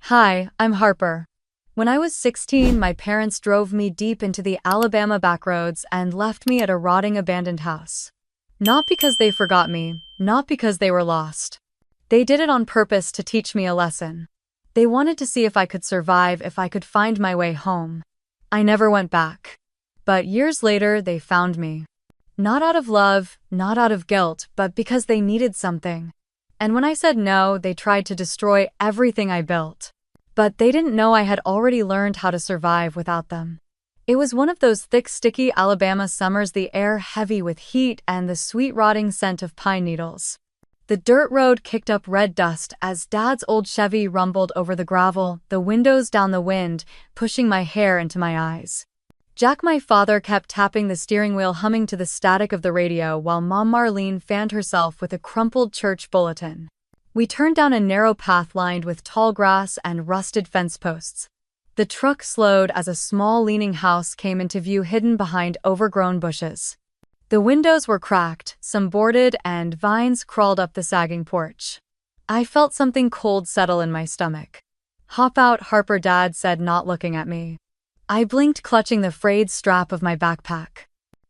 Hi, I'm Harper. When I was 16, my parents drove me deep into the Alabama backroads and left me at a rotting abandoned house. Not because they forgot me, not because they were lost. They did it on purpose to teach me a lesson. They wanted to see if I could survive, if I could find my way home. I never went back. But years later, they found me. Not out of love, not out of guilt, but because they needed something. And when I said no, they tried to destroy everything I built. But they didn't know I had already learned how to survive without them. It was one of those thick, sticky Alabama summers, the air heavy with heat and the sweet rotting scent of pine needles. The dirt road kicked up red dust as Dad's old Chevy rumbled over the gravel, the windows down the wind, pushing my hair into my eyes. Jack, my father, kept tapping the steering wheel, humming to the static of the radio, while Mom Marlene fanned herself with a crumpled church bulletin. We turned down a narrow path lined with tall grass and rusted fence posts. The truck slowed as a small leaning house came into view, hidden behind overgrown bushes. The windows were cracked, some boarded, and vines crawled up the sagging porch. I felt something cold settle in my stomach. "Hop out, Harper," Dad said, not looking at me. I blinked, clutching the frayed strap of my backpack.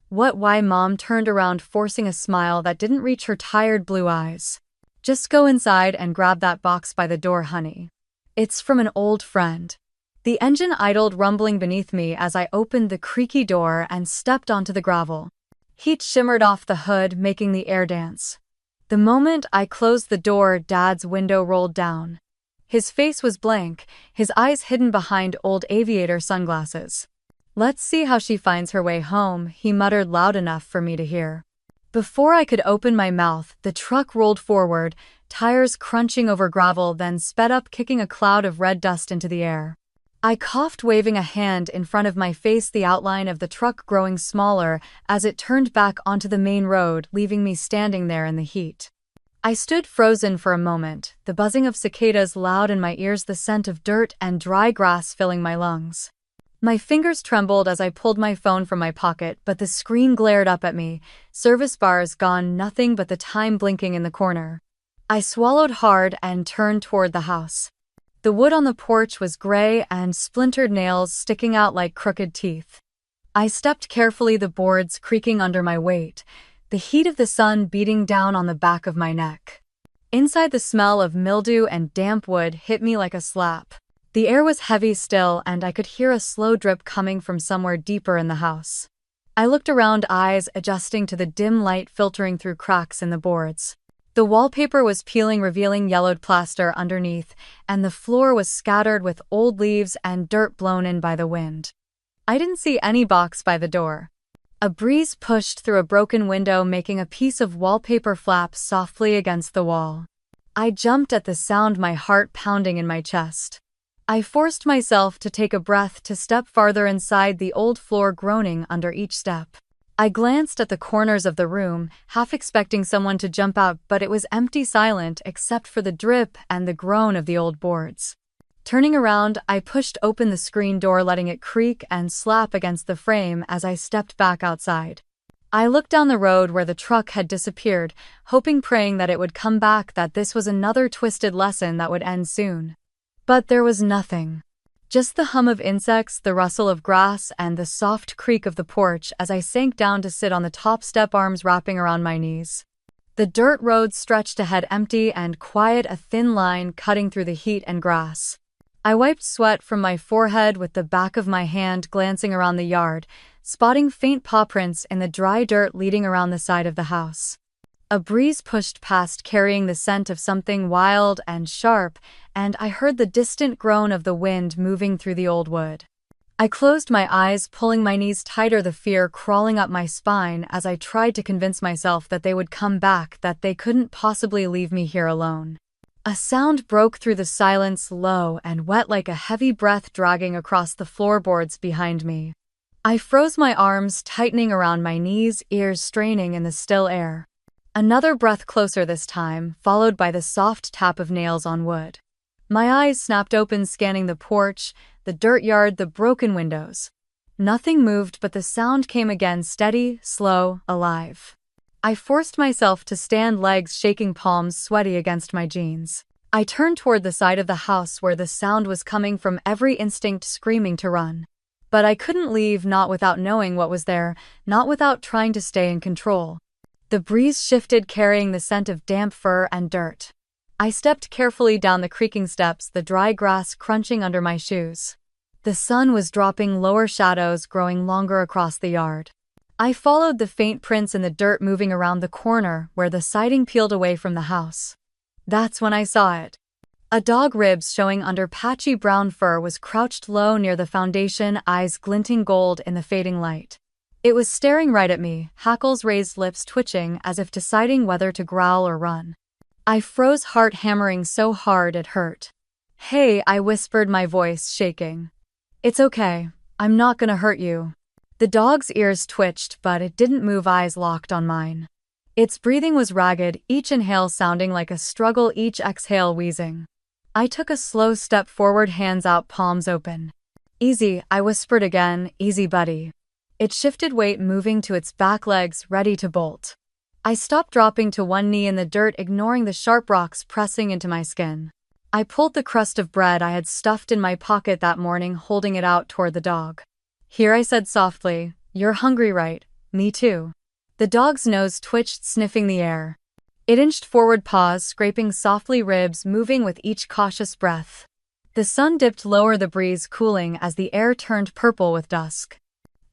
"What? Why?" Mom turned around, forcing a smile that didn't reach her tired blue eyes. "Just go inside and grab that box by the door, honey. It's from an old friend." The engine idled, rumbling beneath me as I opened the creaky door and stepped onto the gravel. Heat shimmered off the hood, making the air dance. The moment I closed the door, Dad's window rolled down. His face was blank, his eyes hidden behind old aviator sunglasses. "Let's see how she finds her way home," he muttered loud enough for me to hear. Before I could open my mouth, the truck rolled forward, tires crunching over gravel, then sped up, kicking a cloud of red dust into the air. I coughed, waving a hand in front of my face, the outline of the truck growing smaller as it turned back onto the main road, leaving me standing there in the heat. I stood frozen for a moment, the buzzing of cicadas loud in my ears, the scent of dirt and dry grass filling my lungs. My fingers trembled as I pulled my phone from my pocket, but the screen glared up at me, service bars gone, nothing but the time blinking in the corner. I swallowed hard and turned toward the house. The wood on the porch was gray and splintered, nails sticking out like crooked teeth. I stepped carefully, the boards creaking under my weight, the heat of the sun beating down on the back of my neck. Inside, the smell of mildew and damp wood hit me like a slap. The air was heavy still, and I could hear a slow drip coming from somewhere deeper in the house. I looked around, eyes adjusting to the dim light filtering through cracks in the boards. The wallpaper was peeling, revealing yellowed plaster underneath, and the floor was scattered with old leaves and dirt blown in by the wind. I didn't see any box by the door. A breeze pushed through a broken window, making a piece of wallpaper flap softly against the wall. I jumped at the sound, my heart pounding in my chest. I forced myself to take a breath, to step farther inside, the old floor groaning under each step. I glanced at the corners of the room, half expecting someone to jump out, but it was empty, silent except for the drip and the groan of the old boards. Turning around, I pushed open the screen door, letting it creak and slap against the frame as I stepped back outside. I looked down the road where the truck had disappeared, hoping, praying that it would come back, that this was another twisted lesson that would end soon. But there was nothing. Just the hum of insects, the rustle of grass, and the soft creak of the porch as I sank down to sit on the top step, arms wrapping around my knees. The dirt road stretched ahead, empty and quiet, a thin line cutting through the heat and grass. I wiped sweat from my forehead with the back of my hand, glancing around the yard, spotting faint paw prints in the dry dirt leading around the side of the house. A breeze pushed past, carrying the scent of something wild and sharp, and I heard the distant groan of the wind moving through the old wood. I closed my eyes, pulling my knees tighter, the fear crawling up my spine as I tried to convince myself that they would come back, that they couldn't possibly leave me here alone. A sound broke through the silence, low and wet, like a heavy breath dragging across the floorboards behind me. I froze, my arms tightening around my knees, ears straining in the still air. Another breath, closer this time, followed by the soft tap of nails on wood. My eyes snapped open, scanning the porch, the dirt yard, the broken windows. Nothing moved, but the sound came again, steady, slow, alive. I forced myself to stand, legs shaking, palms sweaty against my jeans. I turned toward the side of the house where the sound was coming from, every instinct screaming to run. But I couldn't leave, not without knowing what was there, not without trying to stay in control. The breeze shifted, carrying the scent of damp fur and dirt. I stepped carefully down the creaking steps, the dry grass crunching under my shoes. The sun was dropping, lower shadows growing longer across the yard. I followed the faint prints in the dirt, moving around the corner where the siding peeled away from the house. That's when I saw it. A dog, ribs showing under patchy brown fur, was crouched low near the foundation, eyes glinting gold in the fading light. It was staring right at me, hackles raised, lips twitching as if deciding whether to growl or run. I froze, heart hammering so hard it hurt. "Hey," I whispered, my voice shaking. "It's okay. I'm not gonna hurt you." The dog's ears twitched, but it didn't move, eyes locked on mine. Its breathing was ragged, each inhale sounding like a struggle, each exhale wheezing. I took a slow step forward, hands out, palms open. "Easy," I whispered again, "easy, buddy." It shifted weight, moving to its back legs, ready to bolt. I stopped, dropping to one knee in the dirt, ignoring the sharp rocks pressing into my skin. I pulled the crust of bread I had stuffed in my pocket that morning, holding it out toward the dog. "Here," I said softly. "You're hungry, right? Me too." The dog's nose twitched, sniffing the air. It inched forward, paws scraping softly, ribs moving with each cautious breath. The sun dipped lower, the breeze cooling as the air turned purple with dusk.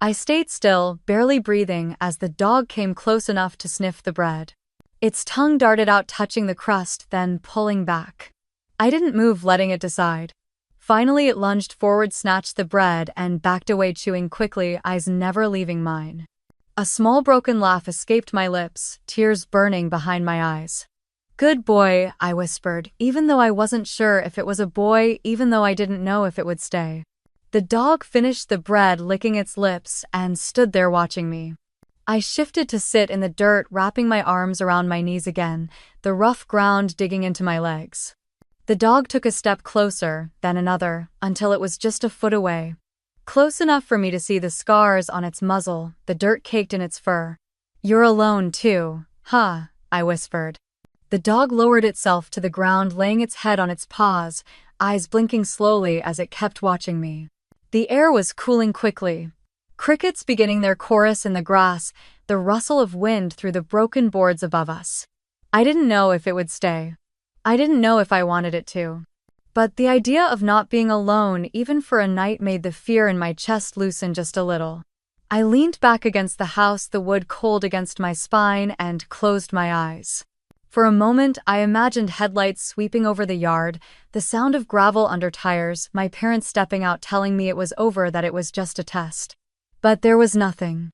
I stayed still, barely breathing, as the dog came close enough to sniff the bread. Its tongue darted out, touching the crust, then pulling back. I didn't move, letting it decide. Finally, it lunged forward, snatched the bread, and backed away, chewing quickly, eyes never leaving mine. A small broken laugh escaped my lips, tears burning behind my eyes. "Good boy," I whispered, even though I wasn't sure if it was a boy, even though I didn't know if it would stay. The dog finished the bread, licking its lips, and stood there watching me. I shifted to sit in the dirt, wrapping my arms around my knees again, the rough ground digging into my legs. The dog took a step closer, then another, until it was just a foot away. Close enough for me to see the scars on its muzzle, the dirt caked in its fur. "You're alone too, huh?" I whispered. The dog lowered itself to the ground, laying its head on its paws, eyes blinking slowly as it kept watching me. The air was cooling quickly. Crickets beginning their chorus in the grass, the rustle of wind through the broken boards above us. I didn't know if it would stay. I didn't know if I wanted it to. But the idea of not being alone, even for a night, made the fear in my chest loosen just a little. I leaned back against the house, the wood cold against my spine, and closed my eyes. For a moment, I imagined headlights sweeping over the yard, the sound of gravel under tires, my parents stepping out telling me it was over, that it was just a test. But there was nothing.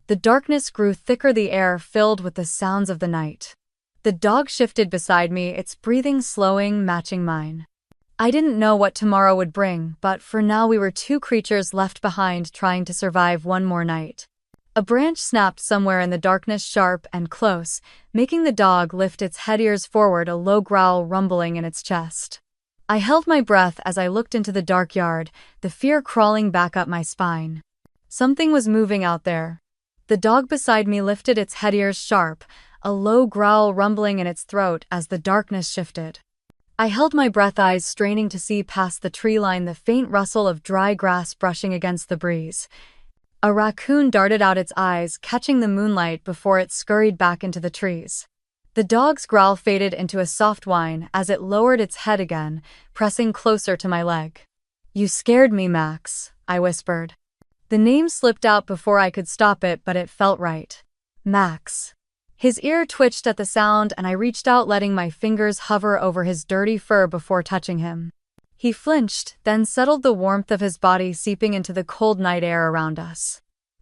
The darkness grew thicker, the air filled with the sounds of the night. The dog shifted beside me, its breathing slowing, matching mine. I didn't know what tomorrow would bring, but for now we were two creatures left behind, trying to survive one more night. A branch snapped somewhere in the darkness, sharp and close, making the dog lift its head, ears forward, a low growl rumbling in its chest. I held my breath as I looked into the dark yard, the fear crawling back up my spine. Something was moving out there. The dog beside me lifted its head, ears sharp, a low growl rumbling in its throat as the darkness shifted. I held my breath, eyes straining to see past the tree line, the faint rustle of dry grass brushing against the breeze. A raccoon darted out its eyes, catching the moonlight before it scurried back into the trees. The dog's growl faded into a soft whine as it lowered its head again, pressing closer to my leg. "You scared me, Max," I whispered. The name slipped out before I could stop it, but it felt right. Max. His ear twitched at the sound, and I reached out, letting my fingers hover over his dirty fur before touching him. He flinched, then settled, the warmth of his body seeping into the cold night air around us.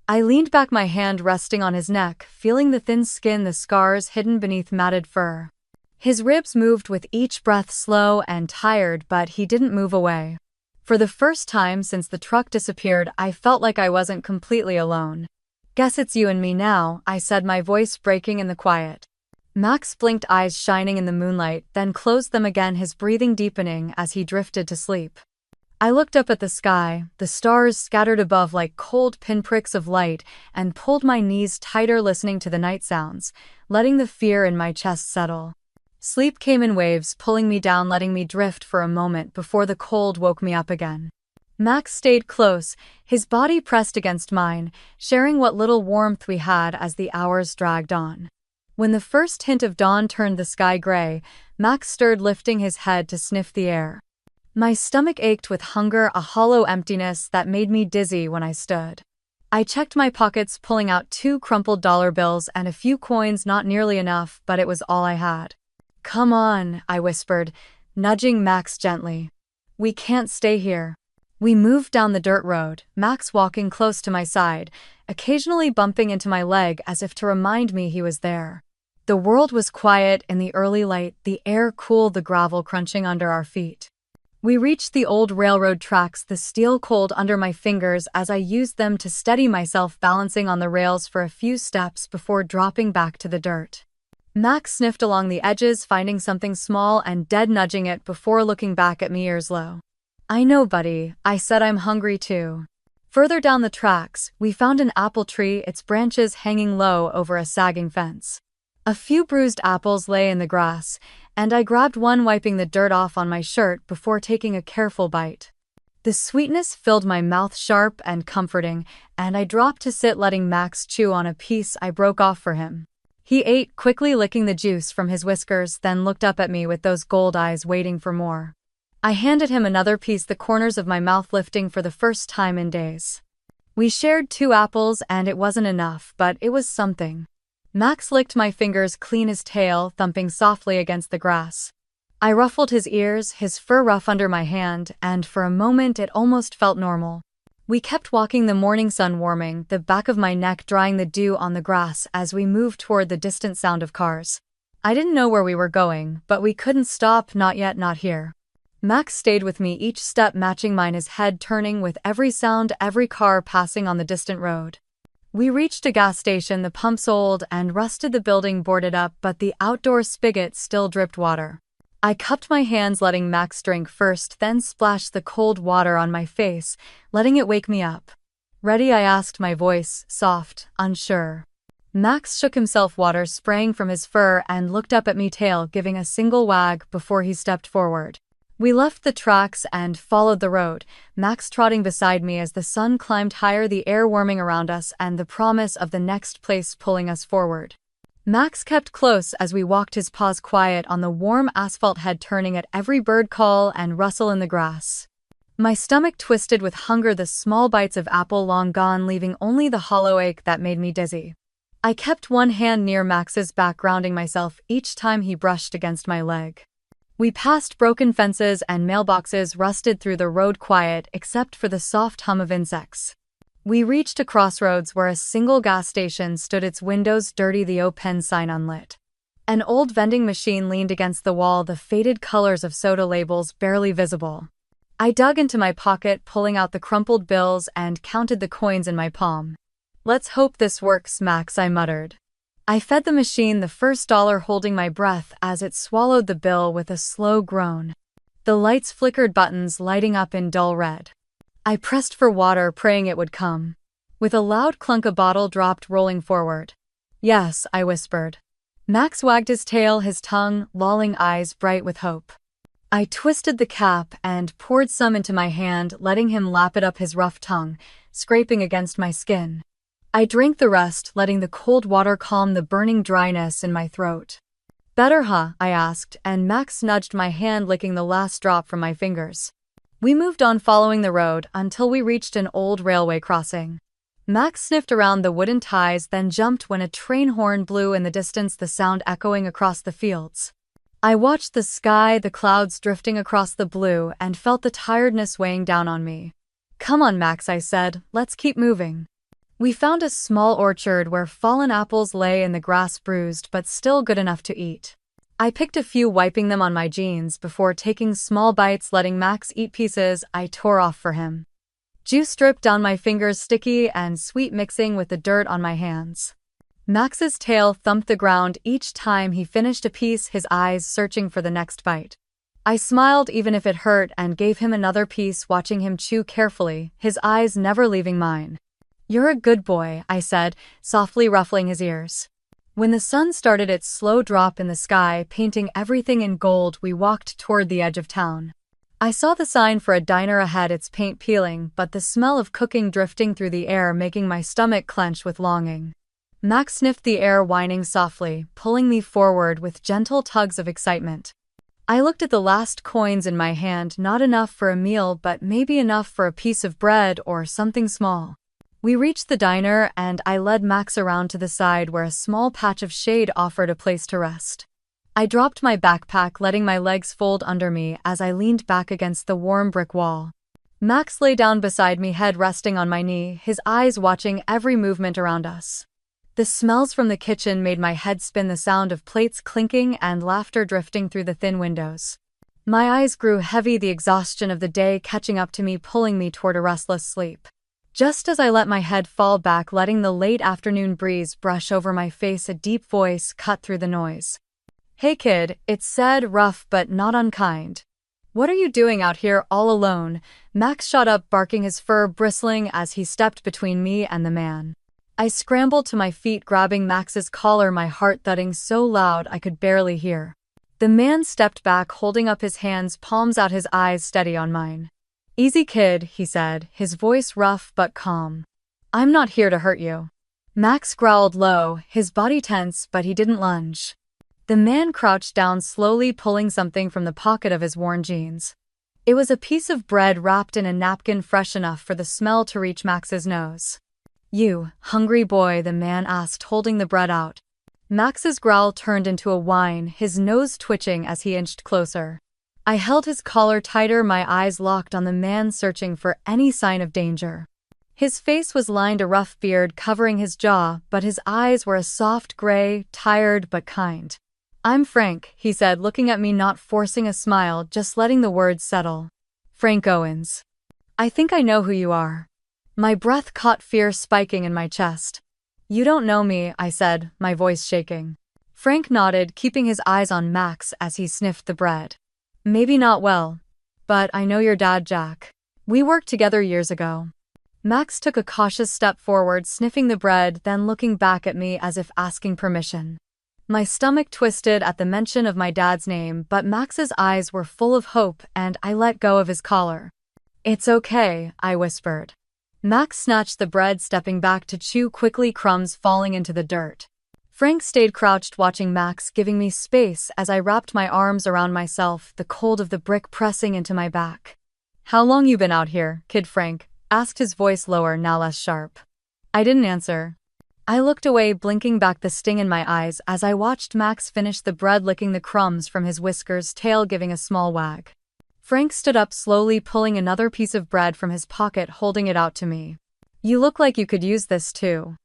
I leaned back, my hand resting on his neck, feeling the thin skin, the scars hidden beneath matted fur. His ribs moved with each breath, slow and tired, but he didn't move away. For the first time since the truck disappeared, I felt like I wasn't completely alone. "Guess it's you and me now," I said, my voice breaking in the quiet. Max blinked, eyes shining in the moonlight, then closed them again, his breathing deepening as he drifted to sleep. I looked up at the sky, the stars scattered above like cold pinpricks of light, and pulled my knees tighter, listening to the night sounds, letting the fear in my chest settle. Sleep came in waves, pulling me down, letting me drift for a moment before the cold woke me up again. Max stayed close, his body pressed against mine, sharing what little warmth we had as the hours dragged on. When the first hint of dawn turned the sky gray, Max stirred, lifting his head to sniff the air. My stomach ached with hunger, a hollow emptiness that made me dizzy when I stood. I checked my pockets, pulling out 2 crumpled dollar bills and a few coins, not nearly enough, but it was all I had. "Come on," I whispered, nudging Max gently. "We can't stay here." We moved down the dirt road, Max walking close to my side, occasionally bumping into my leg as if to remind me he was there. The world was quiet in the early light, the air cool, the gravel crunching under our feet. We reached the old railroad tracks, the steel cold under my fingers as I used them to steady myself, balancing on the rails for a few steps before dropping back to the dirt. Max sniffed along the edges, finding something small and dead, nudging it before looking back at me, ears low. "I know, buddy," I said, "I'm hungry too." Further down the tracks, we found an apple tree, its branches hanging low over a sagging fence. A few bruised apples lay in the grass, and I grabbed one, wiping the dirt off on my shirt before taking a careful bite. The sweetness filled my mouth, sharp and comforting, and I dropped to sit, letting Max chew on a piece I broke off for him. He ate, quickly licking the juice from his whiskers, then looked up at me with those gold eyes waiting for more. I handed him another piece, the corners of my mouth lifting for the first time in days. We shared 2 apples, and it wasn't enough, but it was something. Max licked my fingers clean, his tail thumping softly against the grass. I ruffled his ears, his fur rough under my hand, and for a moment it almost felt normal. We kept walking, the morning sun warming, the back of my neck drying the dew on the grass as we moved toward the distant sound of cars. I didn't know where we were going, but we couldn't stop, not yet, not here. Max stayed with me, each step matching mine, his head turning with every sound, every car passing on the distant road. We reached a gas station, the pumps old and rusted, the building boarded up, but the outdoor spigot still dripped water. I cupped my hands, letting Max drink first, then splashed the cold water on my face, letting it wake me up. "Ready?" I asked, my voice soft, unsure. Max shook himself, water spraying from his fur, and looked up at me, tail giving a single wag before he stepped forward. We left the tracks and followed the road, Max trotting beside me as the sun climbed higher, the air warming around us and the promise of the next place pulling us forward. Max kept close as we walked, his paws quiet on the warm asphalt, head turning at every bird call and rustle in the grass. My stomach twisted with hunger, the small bites of apple long gone, leaving only the hollow ache that made me dizzy. I kept one hand near Max's back, grounding myself each time he brushed against my leg. We passed broken fences and mailboxes, rusted through the road, quiet except for the soft hum of insects. We reached a crossroads where a single gas station stood, its windows dirty, the open sign unlit. An old vending machine leaned against the wall, the faded colors of soda labels barely visible. I dug into my pocket, pulling out the crumpled bills, and counted the coins in my palm. "Let's hope this works, Max," I muttered. I fed the machine the first dollar, holding my breath as it swallowed the bill with a slow groan. The lights flickered, buttons lighting up in dull red. I pressed for water, praying it would come. With a loud clunk, a bottle dropped, rolling forward. "Yes," I whispered. Max wagged his tail, his tongue lolling, eyes bright with hope. I twisted the cap and poured some into my hand, letting him lap it up, his rough tongue scraping against my skin. I drank the rest, letting the cold water calm the burning dryness in my throat. "Better, huh?" I asked, and Max nudged my hand, licking the last drop from my fingers. We moved on, following the road until we reached an old railway crossing. Max sniffed around the wooden ties, then jumped when a train horn blew in the distance, the sound echoing across the fields. I watched the sky, the clouds drifting across the blue, and felt the tiredness weighing down on me. "Come on, Max," I said, "let's keep moving." We found a small orchard where fallen apples lay in the grass, bruised but still good enough to eat. I picked a few, wiping them on my jeans before taking small bites, letting Max eat pieces I tore off for him. Juice dripped down my fingers, sticky and sweet, mixing with the dirt on my hands. Max's tail thumped the ground each time he finished a piece, his eyes searching for the next bite. I smiled even if it hurt and gave him another piece, watching him chew carefully, his eyes never leaving mine. "You're a good boy," I said, softly ruffling his ears. When the sun started its slow drop in the sky, painting everything in gold, we walked toward the edge of town. I saw the sign for a diner ahead, its paint peeling, but the smell of cooking drifting through the air, making my stomach clench with longing. Max sniffed the air, whining softly, pulling me forward with gentle tugs of excitement. I looked at the last coins in my hand, not enough for a meal, but maybe enough for a piece of bread or something small. We reached the diner, and I led Max around to the side where a small patch of shade offered a place to rest. I dropped my backpack, letting my legs fold under me as I leaned back against the warm brick wall. Max lay down beside me, head resting on my knee, his eyes watching every movement around us. The smells from the kitchen made my head spin, the sound of plates clinking and laughter drifting through the thin windows. My eyes grew heavy, the exhaustion of the day catching up to me, pulling me toward a restless sleep. Just as I let my head fall back, letting the late afternoon breeze brush over my face, a deep voice cut through the noise. "Hey kid," it said, rough but not unkind. "What are you doing out here all alone?" Max shot up, barking, his fur bristling as he stepped between me and the man. I scrambled to my feet, grabbing Max's collar, my heart thudding so loud I could barely hear. The man stepped back, holding up his hands, palms out, his eyes steady on mine. "Easy kid," he said, his voice rough but calm. "I'm not here to hurt you." Max growled low, his body tense, but he didn't lunge. The man crouched down, slowly pulling something from the pocket of his worn jeans. It was a piece of bread wrapped in a napkin, fresh enough for the smell to reach Max's nose. "You hungry boy?" the man asked, holding the bread out. Max's growl turned into a whine, his nose twitching as he inched closer. I held his collar tighter, my eyes locked on the man, searching for any sign of danger. His face was lined, a rough beard covering his jaw, but his eyes were a soft gray, tired but kind. "I'm Frank," he said, looking at me, not forcing a smile, just letting the words settle. "Frank Owens. I think I know who you are." My breath caught, fear spiking in my chest. "You don't know me," I said, my voice shaking. Frank nodded, keeping his eyes on Max as he sniffed the bread. "Maybe not well, but I know your dad, Jack. We worked together years ago." Max took a cautious step forward, sniffing the bread, then looking back at me as if asking permission. My stomach twisted at the mention of my dad's name, but Max's eyes were full of hope, and I let go of his collar. "It's okay," I whispered. Max snatched the bread, stepping back to chew quickly, crumbs falling into the dirt. Frank stayed crouched, watching Max, giving me space as I wrapped my arms around myself, the cold of the brick pressing into my back. "How long you been out here, kid?" Frank asked, his voice lower, now less sharp. I didn't answer. I looked away, blinking back, the sting in my eyes as I watched Max finish the bread, licking the crumbs from his whiskers, tail giving a small wag. Frank stood up slowly, pulling another piece of bread from his pocket, holding it out to me. "You look like you could use this too."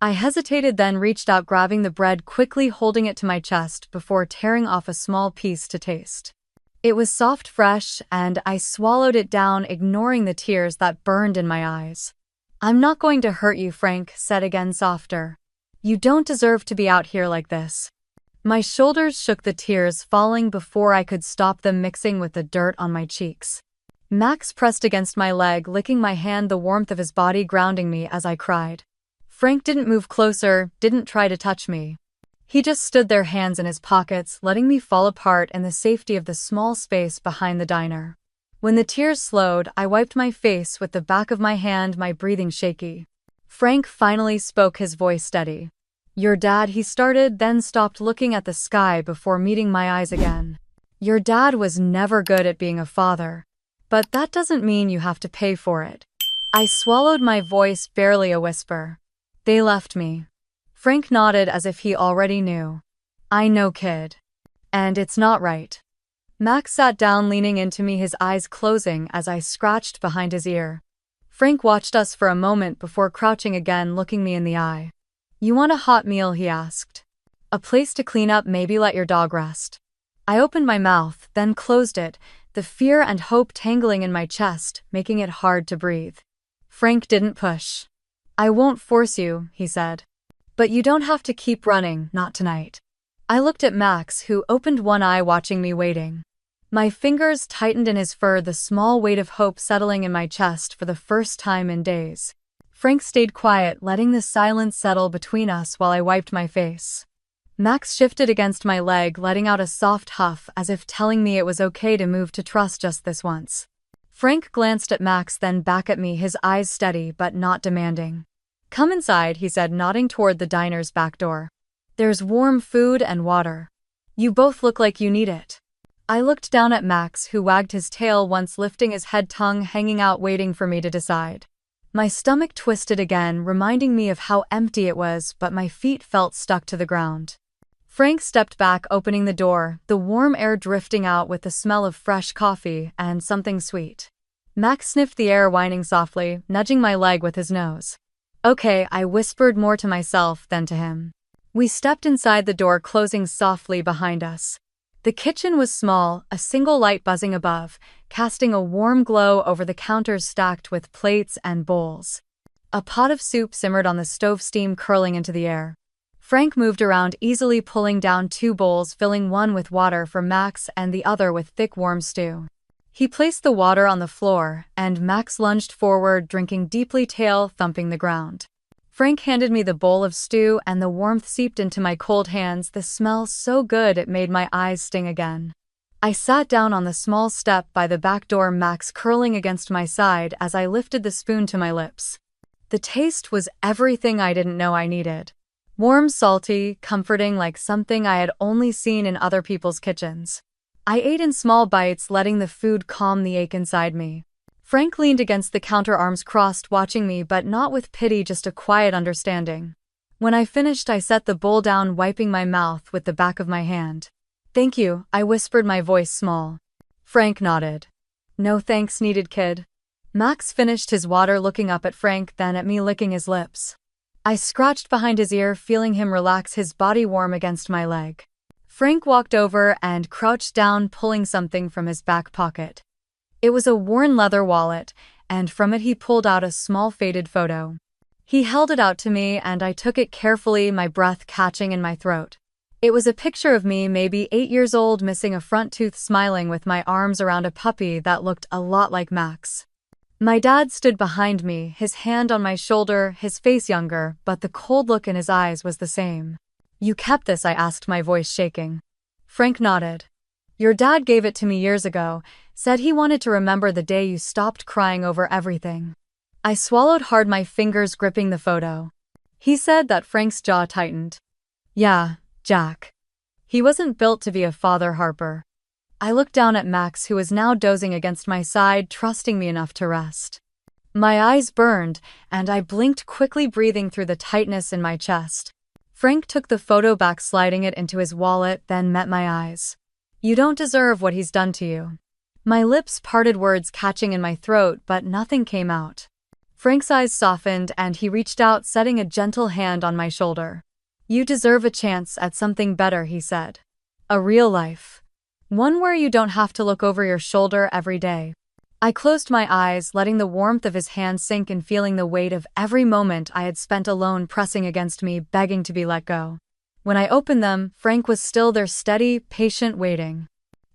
I hesitated, then reached out, grabbing the bread quickly, holding it to my chest before tearing off a small piece to taste. It was soft, fresh, and I swallowed it down, ignoring the tears that burned in my eyes. "I'm not going to hurt you," Frank said again, softer. "You don't deserve to be out here like this." My shoulders shook, the tears falling before I could stop them, mixing with the dirt on my cheeks. Max pressed against my leg, licking my hand, the warmth of his body grounding me as I cried. Frank didn't move closer, didn't try to touch me. He just stood there, hands in his pockets, letting me fall apart in the safety of the small space behind the diner. When the tears slowed, I wiped my face with the back of my hand, my breathing shaky. Frank finally spoke, his voice steady. "Your dad," he started, then stopped, looking at the sky before meeting my eyes again. "Your dad was never good at being a father. But that doesn't mean you have to pay for it." I swallowed, my voice barely a whisper. "They left me." Frank nodded as if he already knew. "I know, kid. And it's not right." Max sat down, leaning into me, his eyes closing as I scratched behind his ear. Frank watched us for a moment before crouching again, looking me in the eye. "You want a hot meal?" he asked. "A place to clean up, maybe let your dog rest." I opened my mouth, then closed it, the fear and hope tangling in my chest, making it hard to breathe. Frank didn't push. "I won't force you," he said. "But you don't have to keep running, not tonight." I looked at Max, who opened one eye, watching me, waiting. My fingers tightened in his fur, the small weight of hope settling in my chest for the first time in days. Frank stayed quiet, letting the silence settle between us while I wiped my face. Max shifted against my leg, letting out a soft huff as if telling me it was okay to move to trust just this once. Frank glanced at Max, then back at me, his eyes steady but not demanding. "Come inside," he said, nodding toward the diner's back door. "There's warm food and water. You both look like you need it." I looked down at Max, who wagged his tail once, lifting his head, tongue hanging out, waiting for me to decide. My stomach twisted again, reminding me of how empty it was, but my feet felt stuck to the ground. Frank stepped back, opening the door, the warm air drifting out with the smell of fresh coffee and something sweet. Max sniffed the air, whining softly, nudging my leg with his nose. "Okay," I whispered, more to myself than to him. We stepped inside, the door closing softly behind us. The kitchen was small, a single light buzzing above, casting a warm glow over the counters stacked with plates and bowls. A pot of soup simmered on the stove, steam curling into the air. Frank moved around easily, pulling down 2 bowls, filling one with water for Max and the other with thick warm stew. He placed the water on the floor, and Max lunged forward, drinking deeply, tail thumping the ground. Frank handed me the bowl of stew, and the warmth seeped into my cold hands, the smell so good it made my eyes sting again. I sat down on the small step by the back door, Max curling against my side as I lifted the spoon to my lips. The taste was everything I didn't know I needed. Warm, salty, comforting, like something I had only seen in other people's kitchens. I ate in small bites, letting the food calm the ache inside me. Frank leaned against the counter, arms crossed, watching me, but not with pity, just a quiet understanding. When I finished, I set the bowl down, wiping my mouth with the back of my hand. "Thank you," I whispered, my voice small. Frank nodded. "No thanks needed, kid." Max finished his water, looking up at Frank, then at me, licking his lips. I scratched behind his ear, feeling him relax, his body warm against my leg. Frank walked over and crouched down, pulling something from his back pocket. It was a worn leather wallet, and from it he pulled out a small faded photo. He held it out to me, and I took it carefully, my breath catching in my throat. It was a picture of me, maybe 8 years old, missing a front tooth, smiling with my arms around a puppy that looked a lot like Max. My dad stood behind me, his hand on my shoulder, his face younger, but the cold look in his eyes was the same. "You kept this?" I asked, my voice shaking. Frank nodded. "Your dad gave it to me years ago, said he wanted to remember the day you stopped crying over everything." I swallowed hard, my fingers gripping the photo. "He said that." Frank's jaw tightened. "Yeah, Jack. He wasn't built to be a father, Harper." I looked down at Max, who was now dozing against my side, trusting me enough to rest. My eyes burned, and I blinked quickly, breathing through the tightness in my chest. Frank took the photo back, sliding it into his wallet, then met my eyes. "You don't deserve what he's done to you." My lips parted, words catching in my throat, but nothing came out. Frank's eyes softened, and he reached out, setting a gentle hand on my shoulder. "You deserve a chance at something better," he said. "A real life. One where you don't have to look over your shoulder every day." I closed my eyes, letting the warmth of his hand sink and feeling the weight of every moment I had spent alone pressing against me, begging to be let go. When I opened them, Frank was still there, steady, patient, waiting.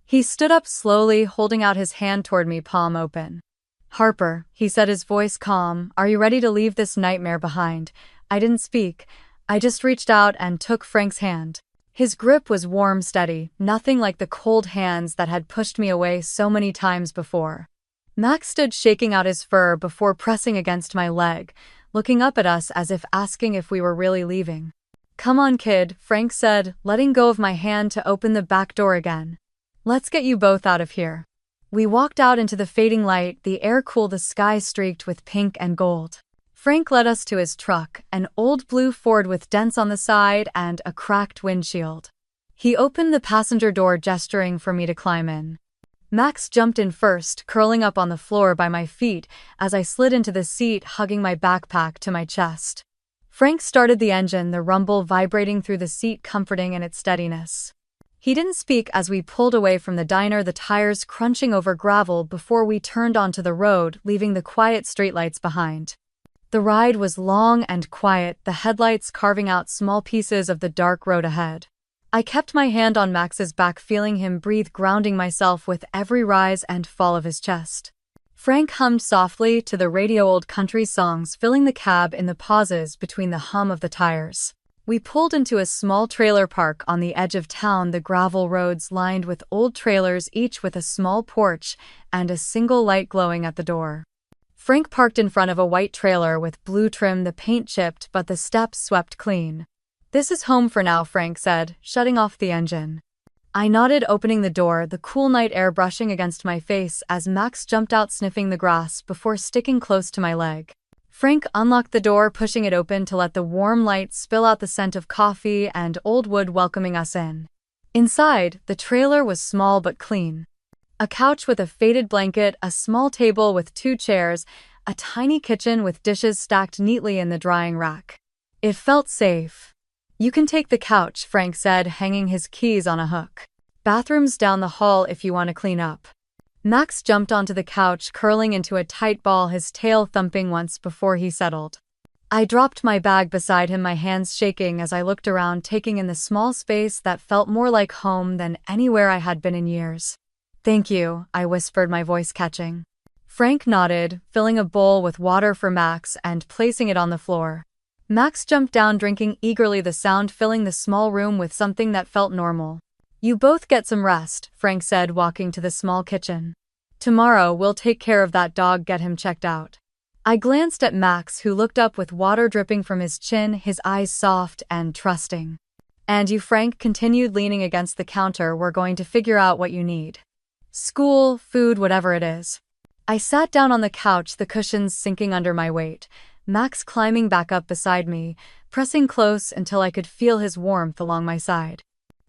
He stood up slowly, holding out his hand toward me, palm open. "Harper," he said, his voice calm, "are you ready to leave this nightmare behind?" I didn't speak. I just reached out and took Frank's hand. His grip was warm, steady, nothing like the cold hands that had pushed me away so many times before. Max stood shaking out his fur before pressing against my leg, looking up at us as if asking if we were really leaving. "Come on, kid," Frank said, letting go of my hand to open the back door again. "Let's get you both out of here." We walked out into the fading light, the air cool, the sky streaked with pink and gold. Frank led us to his truck, an old blue Ford with dents on the side and a cracked windshield. He opened the passenger door, gesturing for me to climb in. Max jumped in first, curling up on the floor by my feet as I slid into the seat, hugging my backpack to my chest. Frank started the engine, the rumble vibrating through the seat, comforting in its steadiness. He didn't speak as we pulled away from the diner, the tires crunching over gravel before we turned onto the road, leaving the quiet streetlights behind. The ride was long and quiet, the headlights carving out small pieces of the dark road ahead. I kept my hand on Max's back, feeling him breathe, grounding myself with every rise and fall of his chest. Frank hummed softly to the radio, old country songs filling the cab in the pauses between the hum of the tires. We pulled into a small trailer park on the edge of town, the gravel roads lined with old trailers, each with a small porch and a single light glowing at the door. Frank parked in front of a white trailer with blue trim, the paint chipped but the steps swept clean. "This is home for now," Frank said, shutting off the engine. I nodded, opening the door, the cool night air brushing against my face as Max jumped out, sniffing the grass before sticking close to my leg. Frank unlocked the door, pushing it open to let the warm light spill out, the scent of coffee and old wood welcoming us in. Inside, the trailer was small but clean. A couch with a faded blanket, a small table with 2 chairs, a tiny kitchen with dishes stacked neatly in the drying rack. It felt safe. "You can take the couch," Frank said, hanging his keys on a hook. "Bathroom's down the hall if you want to clean up." Max jumped onto the couch, curling into a tight ball, his tail thumping once before he settled. I dropped my bag beside him, my hands shaking as I looked around, taking in the small space that felt more like home than anywhere I had been in years. "Thank you," I whispered, my voice catching. Frank nodded, filling a bowl with water for Max and placing it on the floor. Max jumped down, drinking eagerly, the sound filling the small room with something that felt normal. "You both get some rest," Frank said, walking to the small kitchen. "Tomorrow we'll take care of that dog, get him checked out." I glanced at Max, who looked up with water dripping from his chin, his eyes soft and trusting. "And you," Frank continued, leaning against the counter, "we're going to figure out what you need. School, food, whatever it is." I sat down on the couch, the cushions sinking under my weight, Max climbing back up beside me, pressing close until I could feel his warmth along my side.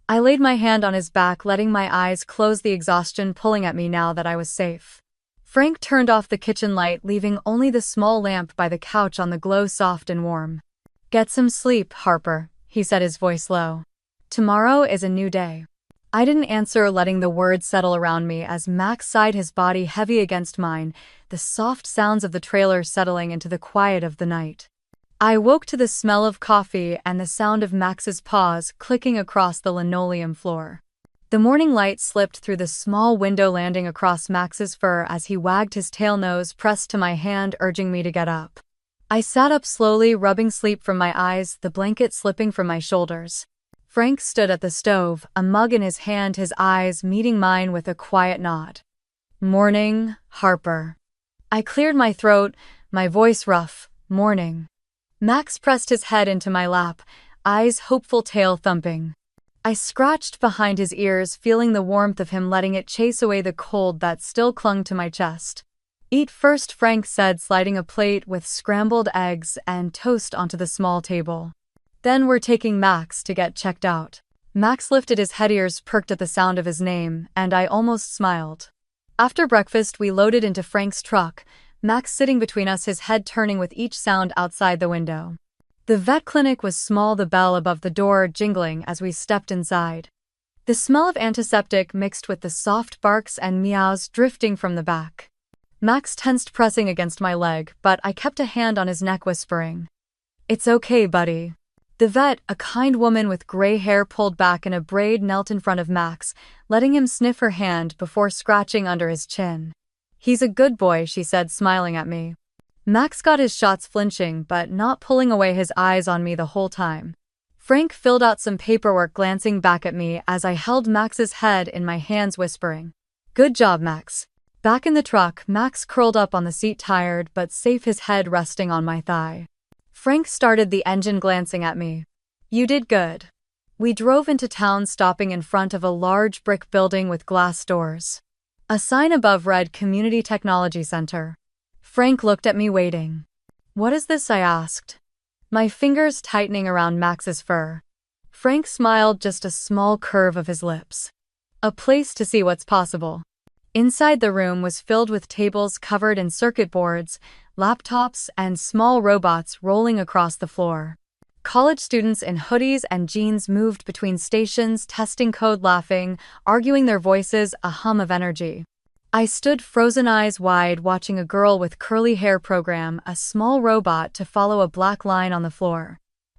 I laid my hand on his back, letting my eyes close, the exhaustion pulling at me now that I was safe. Frank turned off the kitchen light, leaving only the small lamp by the couch on the glow, soft and warm. "Get some sleep, Harper," he said, his voice low. "Tomorrow is a new day." I didn't answer, letting the words settle around me as Max sighed, his body heavy against mine, the soft sounds of the trailer settling into the quiet of the night. I woke to the smell of coffee and the sound of Max's paws clicking across the linoleum floor. The morning light slipped through the small window, landing across Max's fur as he wagged his tail, nose pressed to my hand, urging me to get up. I sat up slowly, rubbing sleep from my eyes, the blanket slipping from my shoulders. Frank stood at the stove, a mug in his hand, his eyes meeting mine with a quiet nod. "Morning, Harper." I cleared my throat, my voice rough. "Morning." Max pressed his head into my lap, eyes hopeful, tail thumping. I scratched behind his ears, feeling the warmth of him, letting it chase away the cold that still clung to my chest. "Eat first," Frank said, sliding a plate with scrambled eggs and toast onto the small table. "Then we're taking Max to get checked out." Max lifted his head, ears perked at the sound of his name, and I almost smiled. After breakfast, we loaded into Frank's truck, Max sitting between us, his head turning with each sound outside the window. The vet clinic was small, the bell above the door jingling as we stepped inside. The smell of antiseptic mixed with the soft barks and meows drifting from the back. Max tensed, pressing against my leg, but I kept a hand on his neck, whispering, "It's okay, buddy." The vet, a kind woman with gray hair pulled back in a braid, knelt in front of Max, letting him sniff her hand before scratching under his chin. "He's a good boy," she said, smiling at me. Max got his shots, flinching but not pulling away his eyes on me the whole time. Frank filled out some paperwork, glancing back at me as I held Max's head in my hands, whispering, "Good job, Max." Back in the truck, Max curled up on the seat, tired but safe, his head resting on my thigh. Frank started the engine, glancing at me. "You did good." We drove into town, stopping in front of a large brick building with glass doors. A sign above read Community Technology Center. Frank looked at me, waiting. "What is this?" I asked, my fingers tightening around Max's fur. Frank smiled, just a small curve of his lips. "A place to see what's possible." Inside, the room was filled with tables covered in circuit boards, laptops, and small robots rolling across the floor. College students in hoodies and jeans moved between stations, testing code, laughing, arguing, their voices a hum of energy. I stood, frozen, eyes wide, watching a girl with curly hair program a small robot to follow a black line on the floor.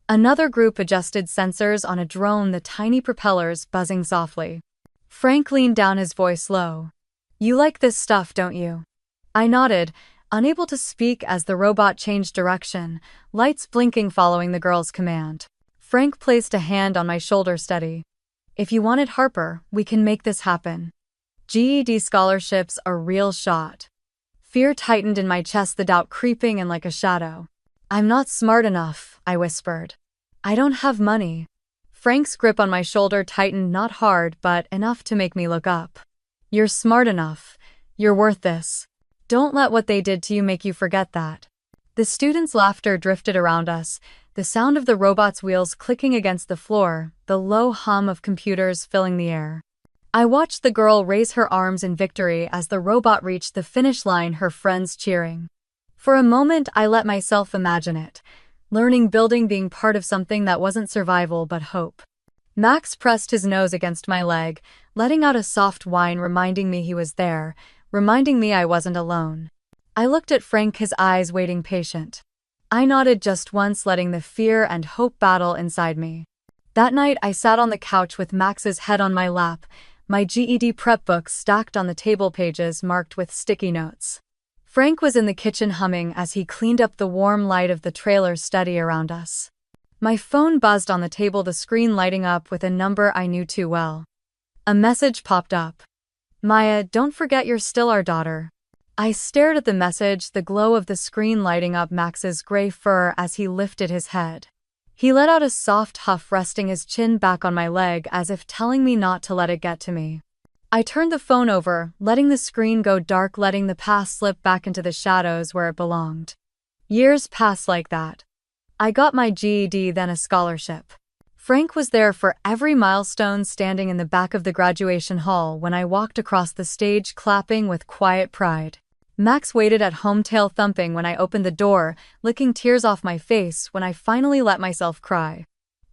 Another group adjusted sensors on a drone, the tiny propellers buzzing softly. Frank leaned down, his voice low. "You like this stuff, don't you?" I nodded, unable to speak as the robot changed direction, lights blinking following the girl's command. Frank placed a hand on my shoulder steady. If you wanted Harper, we can make this happen. GED scholarship's a real shot. Fear tightened in my chest, the doubt creeping in like a shadow. I'm not smart enough, I whispered. I don't have money. Frank's grip on my shoulder tightened, not hard, but enough to make me look up. You're smart enough. You're worth this. Don't let what they did to you make you forget that. The students' laughter drifted around us, the sound of the robot's wheels clicking against the floor, the low hum of computers filling the air. I watched the girl raise her arms in victory as the robot reached the finish line, her friends cheering. For a moment, I let myself imagine it. Learning, building, being part of something that wasn't survival but hope. Max pressed his nose against my leg, letting out a soft whine, reminding me he was there, reminding me I wasn't alone. I looked at Frank, his eyes waiting patient. I nodded just once, letting the fear and hope battle inside me. That night, I sat on the couch with Max's head on my lap, my GED prep books stacked on the table, pages marked with sticky notes. Frank was in the kitchen humming as he cleaned up the warm light of the trailer study around us. My phone buzzed on the table, the screen lighting up with a number I knew too well. A message popped up. Maya, don't forget you're still our daughter. I stared at the message, the glow of the screen lighting up Max's gray fur as he lifted his head. He let out a soft huff, resting his chin back on my leg as if telling me not to let it get to me. I turned the phone over, letting the screen go dark, letting the past slip back into the shadows where it belonged. Years passed like that. I got my GED, then a scholarship. Frank was there for every milestone, standing in the back of the graduation hall when I walked across the stage, clapping with quiet pride. Max waited at home, tail thumping when I opened the door, licking tears off my face when I finally let myself cry.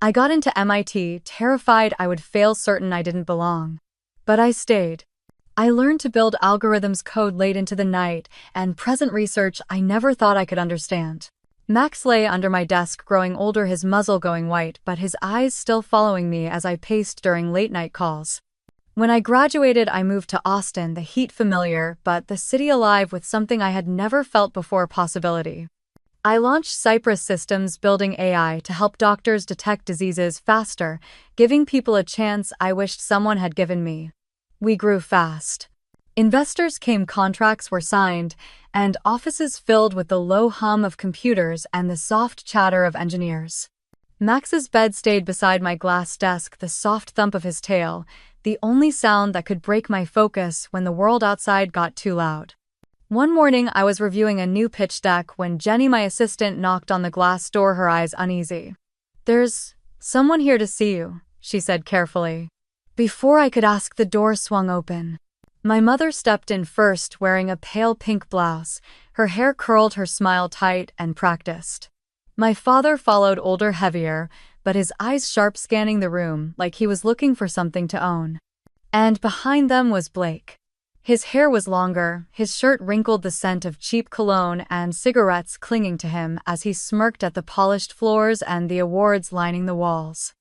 I got into MIT, terrified I would fail, certain I didn't belong. But I stayed. I learned to build algorithms, code late into the night, and present research I never thought I could understand. Max lay under my desk, growing older, his muzzle going white, but his eyes still following me as I paced during late-night calls. When I graduated, I moved to Austin, the heat familiar, but the city alive with something I had never felt before: possibility. I launched Cypress Systems, building AI to help doctors detect diseases faster, giving people a chance I wished someone had given me. We grew fast. Investors came, contracts were signed, and offices filled with the low hum of computers and the soft chatter of engineers. Max's bed stayed beside my glass desk, the soft thump of his tail, the only sound that could break my focus when the world outside got too loud. One morning, I was reviewing a new pitch deck when Jenny, my assistant, knocked on the glass door, her eyes uneasy. "There's someone here to see you," she said carefully. Before I could ask, the door swung open. My mother stepped in first, wearing a pale pink blouse, her hair curled, her smile tight and practiced. My father followed, older, heavier, but his eyes sharp, scanning the room like he was looking for something to own. And behind them was Blake. His hair was longer, his shirt wrinkled, the scent of cheap cologne and cigarettes clinging to him as he smirked at the polished floors and the awards lining the walls.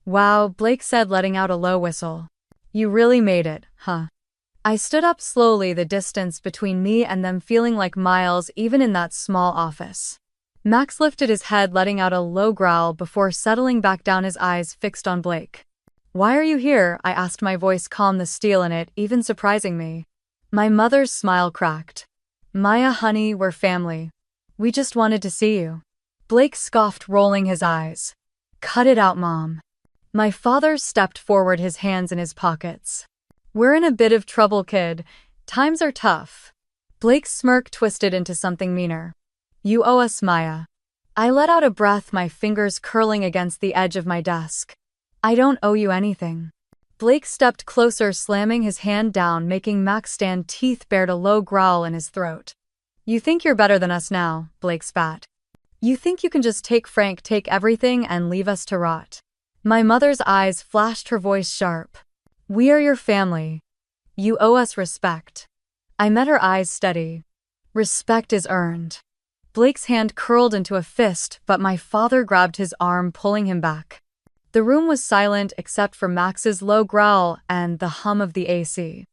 "Wow," Blake said, letting out a low whistle. "You really made it, huh?" I stood up slowly, the distance between me and them feeling like miles even in that small office. Max lifted his head, letting out a low growl before settling back down, his eyes fixed on Blake. "Why are you here?" I asked, my voice calm, the steel in it even surprising me. My mother's smile cracked. "Maya, honey, we're family. We just wanted to see you." Blake scoffed, rolling his eyes. "Cut it out, Mom." My father stepped forward, his hands in his pockets. "We're in a bit of trouble, kid. Times are tough." Blake's smirk twisted into something meaner. "You owe us, Maya." I let out a breath, my fingers curling against the edge of my desk. "I don't owe you anything." Blake stepped closer, slamming his hand down, making Max stand, teeth bared, a low growl in his throat. "You think you're better than us now," Blake spat. "You think you can just take Frank, take everything, and leave us to rot." My mother's eyes flashed, her voice sharp. "We are your family. You owe us respect." I met her eyes steady. "Respect is earned." Blake's hand curled into a fist, but my father grabbed his arm, pulling him back. The room was silent except for Max's low growl and the hum of the AC.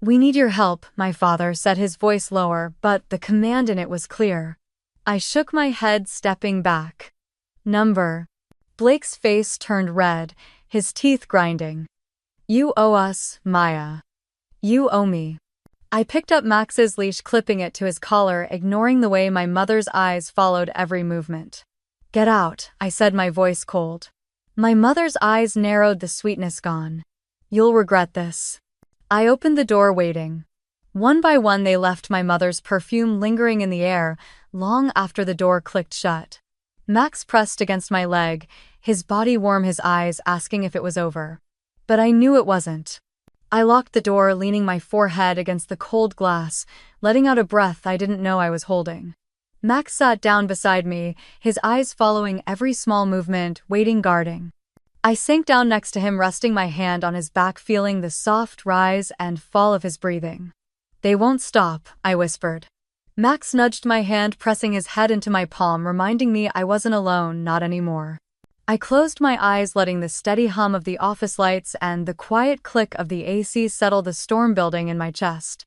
"We need your help," my father said, his voice lower, but the command in it was clear. I shook my head, stepping back. Blake's face turned red, his teeth grinding. You owe us, Maya. You owe me. I picked up Max's leash, clipping it to his collar, ignoring the way my mother's eyes followed every movement. Get out, I said, my voice cold. My mother's eyes narrowed, the sweetness gone. You'll regret this. I opened the door, waiting. One by one they left, my mother's perfume lingering in the air, long after the door clicked shut. Max pressed against my leg, his body warm, his eyes asking if it was over. But I knew it wasn't. I locked the door, leaning my forehead against the cold glass, letting out a breath I didn't know I was holding. Max sat down beside me, his eyes following every small movement, waiting, guarding. I sank down next to him, resting my hand on his back, feeling the soft rise and fall of his breathing. They won't stop, I whispered. Max nudged my hand, pressing his head into my palm, reminding me I wasn't alone, not anymore. I closed my eyes, letting the steady hum of the office lights and the quiet click of the AC settle the storm building in my chest.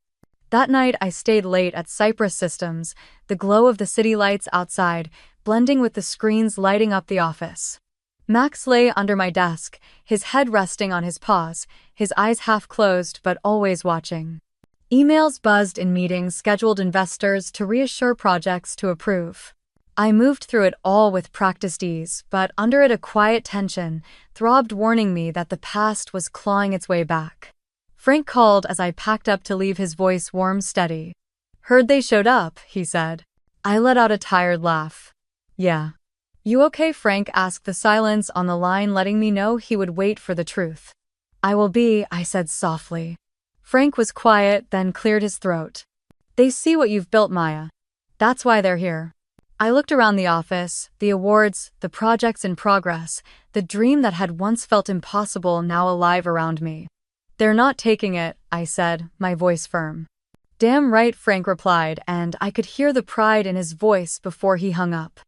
That night I stayed late at Cypress Systems, the glow of the city lights outside, blending with the screens lighting up the office. Max lay under my desk, his head resting on his paws, his eyes half closed but always watching. Emails buzzed in meetings, scheduled investors to reassure, projects to approve. I moved through it all with practiced ease, but under it a quiet tension throbbed, warning me that the past was clawing its way back. Frank called as I packed up to leave, his voice warm, steady. Heard they showed up, he said. I let out a tired laugh. Yeah. You okay? Frank asked, the silence on the line letting me know he would wait for the truth. I will be, I said softly. Frank was quiet, then cleared his throat. They see what you've built, Maya. That's why they're here. I looked around the office, the awards, the projects in progress, the dream that had once felt impossible now alive around me. They're not taking it, I said, my voice firm. Damn right, Frank replied, and I could hear the pride in his voice before he hung up.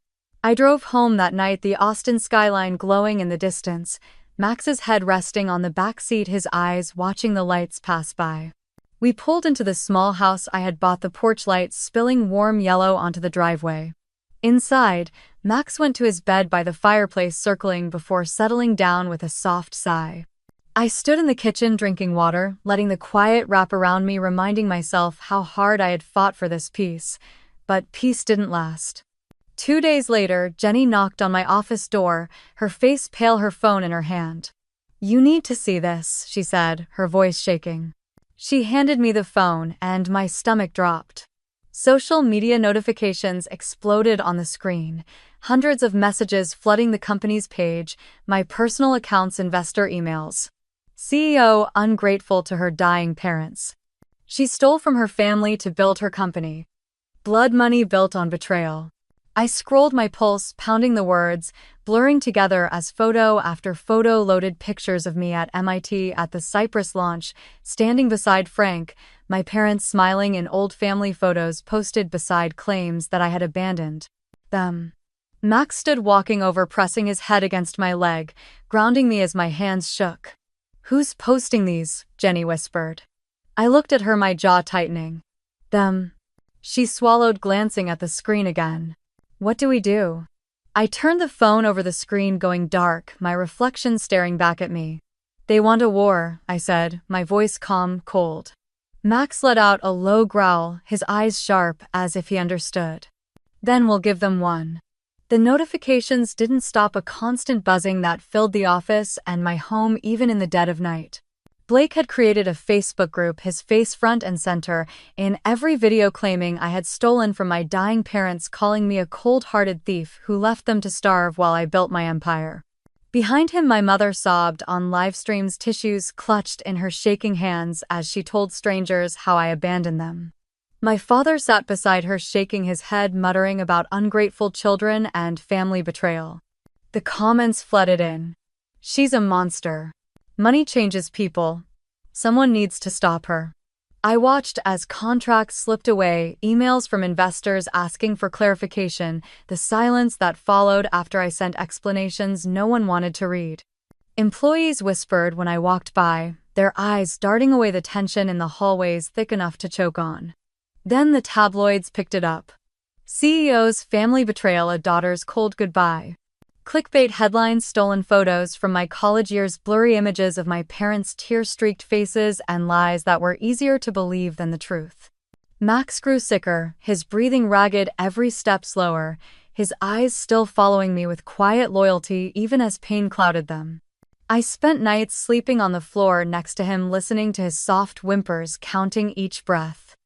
I drove home that night, the Austin skyline glowing in the distance, Max's head resting on the back seat, his eyes watching the lights pass by. We pulled into the small house I had bought, the porch lights spilling warm yellow onto the driveway. Inside, Max went to his bed by the fireplace, circling before settling down with a soft sigh. I stood in the kitchen drinking water, letting the quiet wrap around me, reminding myself how hard I had fought for this peace. But peace didn't last. 2 days later, Jenny knocked on my office door, her face pale, her phone in her hand. You need to see this, she said, her voice shaking. She handed me the phone, and my stomach dropped. Social media notifications exploded on the screen, hundreds of messages flooding the company's page, my personal accounts, investor emails. CEO ungrateful to her dying parents. She stole from her family to build her company. Blood money built on betrayal. I scrolled, my pulse pounding, the words blurring together as photo after photo loaded pictures of me at MIT at the Cypress launch, standing beside Frank, my parents smiling in old family photos posted beside claims that I had abandoned them. Max stood walking over, pressing his head against my leg, grounding me as my hands shook. Who's posting these? Jenny whispered. I looked at her, my jaw tightening. Them. She swallowed, glancing at the screen again. What do we do? I turned the phone over, the screen going dark, my reflection staring back at me. They want a war, I said, my voice calm, cold. Max let out a low growl, his eyes sharp, as if he understood. Then we'll give them one. The notifications didn't stop, a constant buzzing that filled the office and my home even in the dead of night. Blake had created a Facebook group, his face front and center, in every video, claiming I had stolen from my dying parents, calling me a cold-hearted thief who left them to starve while I built my empire. Behind him, my mother sobbed on live streams, tissues clutched in her shaking hands as she told strangers how I abandoned them. My father sat beside her, shaking his head, muttering about ungrateful children and family betrayal. The comments flooded in. She's a monster. Money changes people. Someone needs to stop her. I watched as contracts slipped away, emails from investors asking for clarification, the silence that followed after I sent explanations no one wanted to read. Employees whispered when I walked by, their eyes darting away, the tension in the hallways thick enough to choke on. Then the tabloids picked it up. CEO's family betrayal, a daughter's cold goodbye. Clickbait headlines, stolen photos from my college years, blurry images of my parents' tear-streaked faces, and lies that were easier to believe than the truth. Max grew sicker, his breathing ragged, every step slower, his eyes still following me with quiet loyalty even as pain clouded them. I spent nights sleeping on the floor next to him, listening to his soft whimpers, counting each breath.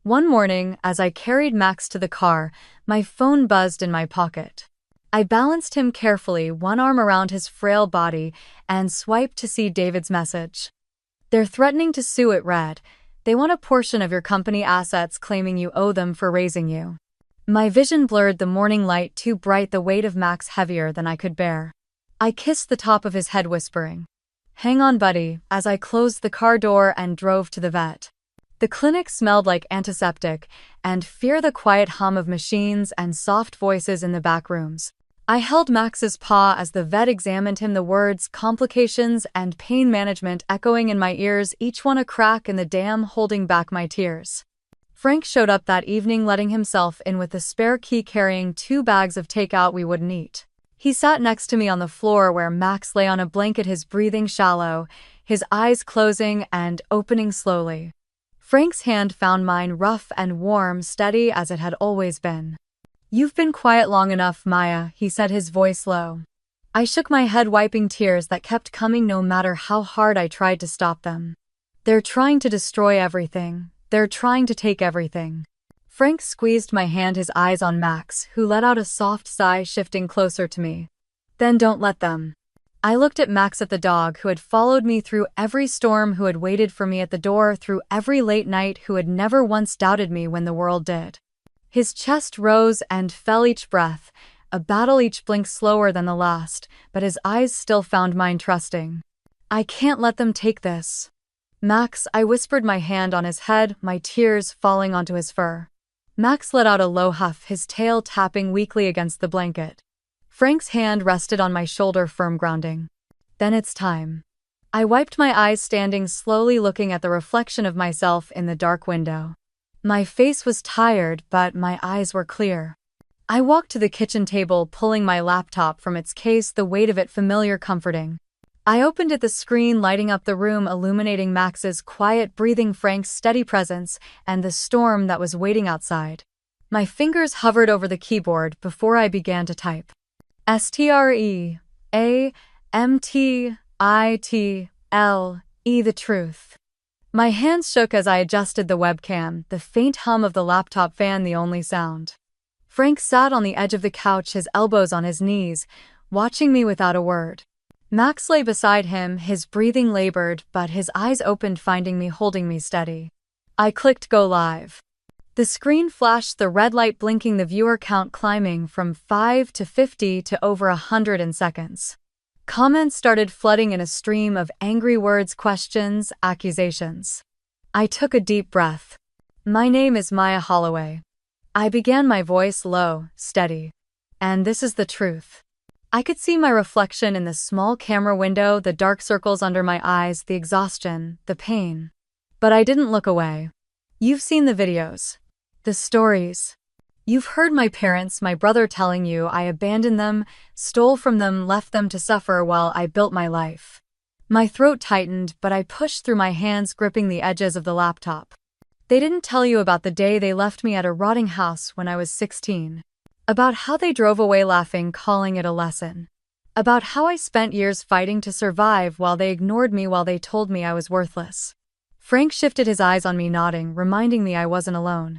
One morning, as I carried Max to the car, my phone buzzed in my pocket. I balanced him carefully, one arm around his frail body, and swiped to see David's message. "They're threatening to sue," it read. "They want a portion of your company assets, claiming you owe them for raising you." My vision blurred, the morning light too bright, the weight of Max heavier than I could bear. I kissed the top of his head, whispering, "Hang on, buddy," as I closed the car door and drove to the vet. The clinic smelled like antiseptic, and fear the quiet hum of machines and soft voices in the back rooms. I held Max's paw as the vet examined him, the words complications and pain management echoing in my ears, each one a crack in the dam holding back my tears. Frank showed up that evening, letting himself in with a spare key, carrying 2 bags of takeout we wouldn't eat. He sat next to me on the floor where Max lay on a blanket, his breathing shallow, his eyes closing and opening slowly. Frank's hand found mine, rough and warm, steady as it had always been. "You've been quiet long enough, Maya," he said, his voice low. I shook my head, wiping tears that kept coming no matter how hard I tried to stop them. "They're trying to destroy everything. They're trying to take everything." Frank squeezed my hand, his eyes on Max, who let out a soft sigh, shifting closer to me. "Then don't let them." I looked at Max, at the dog who had followed me through every storm, who had waited for me at the door through every late night, who had never once doubted me when the world did. His chest rose and fell each breath, a battle, each blink slower than the last, but his eyes still found mine, trusting. "I can't let them take this." "Max," I whispered, my hand on his head, my tears falling onto his fur. Max let out a low huff, his tail tapping weakly against the blanket. Frank's hand rested on my shoulder, firm, grounding. "Then it's time." I wiped my eyes, standing slowly, looking at the reflection of myself in the dark window. My face was tired, but my eyes were clear. I walked to the kitchen table, pulling my laptop from its case, the weight of it familiar, comforting. I opened it, the screen lighting up the room, illuminating Max's quiet breathing, Frank's steady presence, and the storm that was waiting outside. My fingers hovered over the keyboard before I began to type. STREAMTITLE, the truth. My hands shook as I adjusted the webcam, the faint hum of the laptop fan the only sound. Frank sat on the edge of the couch, his elbows on his knees, watching me without a word. Max lay beside him, his breathing labored, but his eyes opened, finding me, holding me steady. I clicked go live. The screen flashed, the red light blinking, the viewer count climbing from 5 to 50 to over 100 in seconds. Comments started flooding in a stream of angry words, questions, accusations. I took a deep breath. "My name is Maya Holloway." I began, my voice low, steady. "And this is the truth." I could see my reflection in the small camera window, the dark circles under my eyes, the exhaustion, the pain. But I didn't look away. "You've seen the videos. The stories. You've heard my parents, my brother telling you I abandoned them, stole from them, left them to suffer while I built my life." My throat tightened, but I pushed through, my hands gripping the edges of the laptop. "They didn't tell you about the day they left me at a rotting house when I was 16. About how they drove away laughing, calling it a lesson. About how I spent years fighting to survive while they ignored me, while they told me I was worthless." Frank shifted his eyes on me, nodding, reminding me I wasn't alone.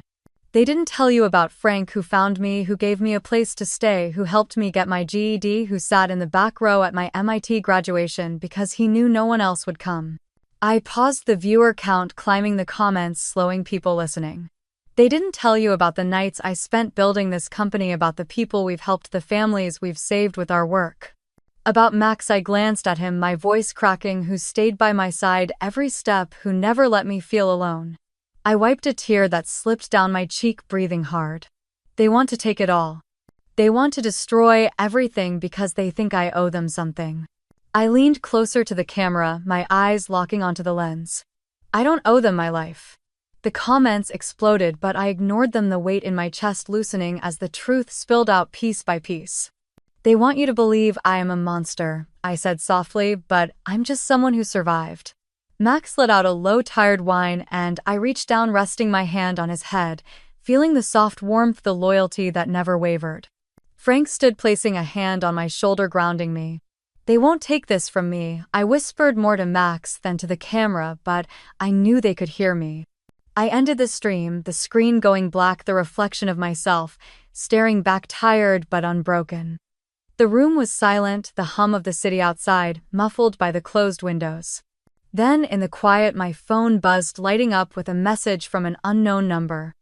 "They didn't tell you about Frank, who found me, who gave me a place to stay, who helped me get my GED, who sat in the back row at my MIT graduation because he knew no one else would come." I paused, the viewer count climbing, the comments slowing, people listening. "They didn't tell you about the nights I spent building this company, about the people we've helped, the families we've saved with our work. About Max," I glanced at him, my voice cracking, "who stayed by my side every step, who never let me feel alone." I wiped a tear that slipped down my cheek, breathing hard. "They want to take it all. They want to destroy everything because they think I owe them something." I leaned closer to the camera, my eyes locking onto the lens. "I don't owe them my life." The comments exploded, but I ignored them, the weight in my chest loosening as the truth spilled out piece by piece. They want you to believe I am a monster, I said softly, but I'm just someone who survived. Max let out a low, tired whine, and I reached down, resting my hand on his head, feeling the soft warmth, the loyalty that never wavered. Frank stood, placing a hand on my shoulder, grounding me. They won't take this from me, I whispered, more to Max than to the camera, but I knew they could hear me. I ended the stream, the screen going black, the reflection of myself, staring back, tired but unbroken. The room was silent, the hum of the city outside, muffled by the closed windows. Then, in the quiet, my phone buzzed, lighting up with a message from an unknown number.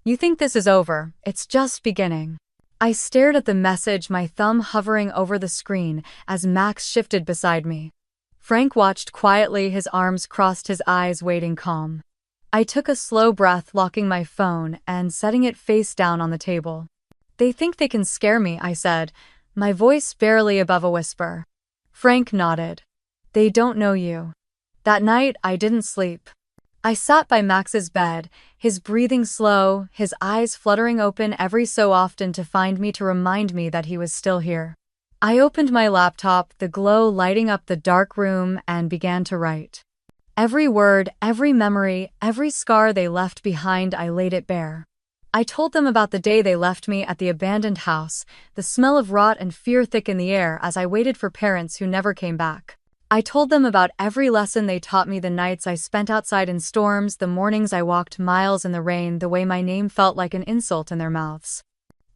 "You think this is over? It's just beginning." I stared at the message, my thumb hovering over the screen as Max shifted beside me. Frank watched quietly, his arms crossed, his eyes waiting calm. I took a slow breath, locking my phone and setting it face down on the table. "They think they can scare me," I said, my voice barely above a whisper. Frank nodded. "They don't know you." That night, I didn't sleep. I sat by Max's bed, his breathing slow, his eyes fluttering open every so often to find me, to remind me that he was still here. I opened my laptop, the glow lighting up the dark room, and began to write. Every word, every memory, every scar they left behind, I laid it bare. I told them about the day they left me at the abandoned house, the smell of rot and fear thick in the air as I waited for parents who never came back. I told them about every lesson they taught me, the nights I spent outside in storms, the mornings I walked miles in the rain, the way my name felt like an insult in their mouths.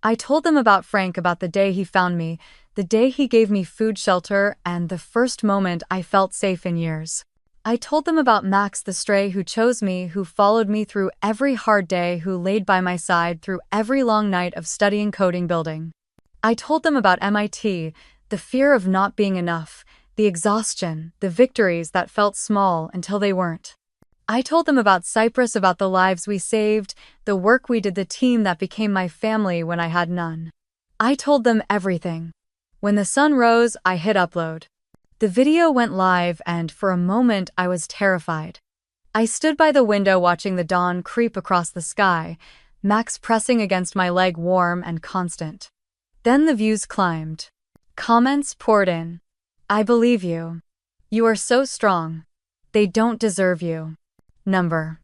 I told them about Frank, about the day he found me, the day he gave me food, shelter, and the first moment I felt safe in years. I told them about Max, the stray who chose me, who followed me through every hard day, who laid by my side through every long night of studying, coding, building. I told them about MIT, the fear of not being enough, the exhaustion, the victories that felt small until they weren't. I told them about Cyprus, about the lives we saved, the work we did, the team that became my family when I had none. I told them everything. When the sun rose, I hit upload. The video went live, and for a moment I was terrified. I stood by the window watching the dawn creep across the sky, Max pressing against my leg, warm and constant. Then the views climbed. Comments poured in. "I believe you. You are so strong. They don't deserve you." Number.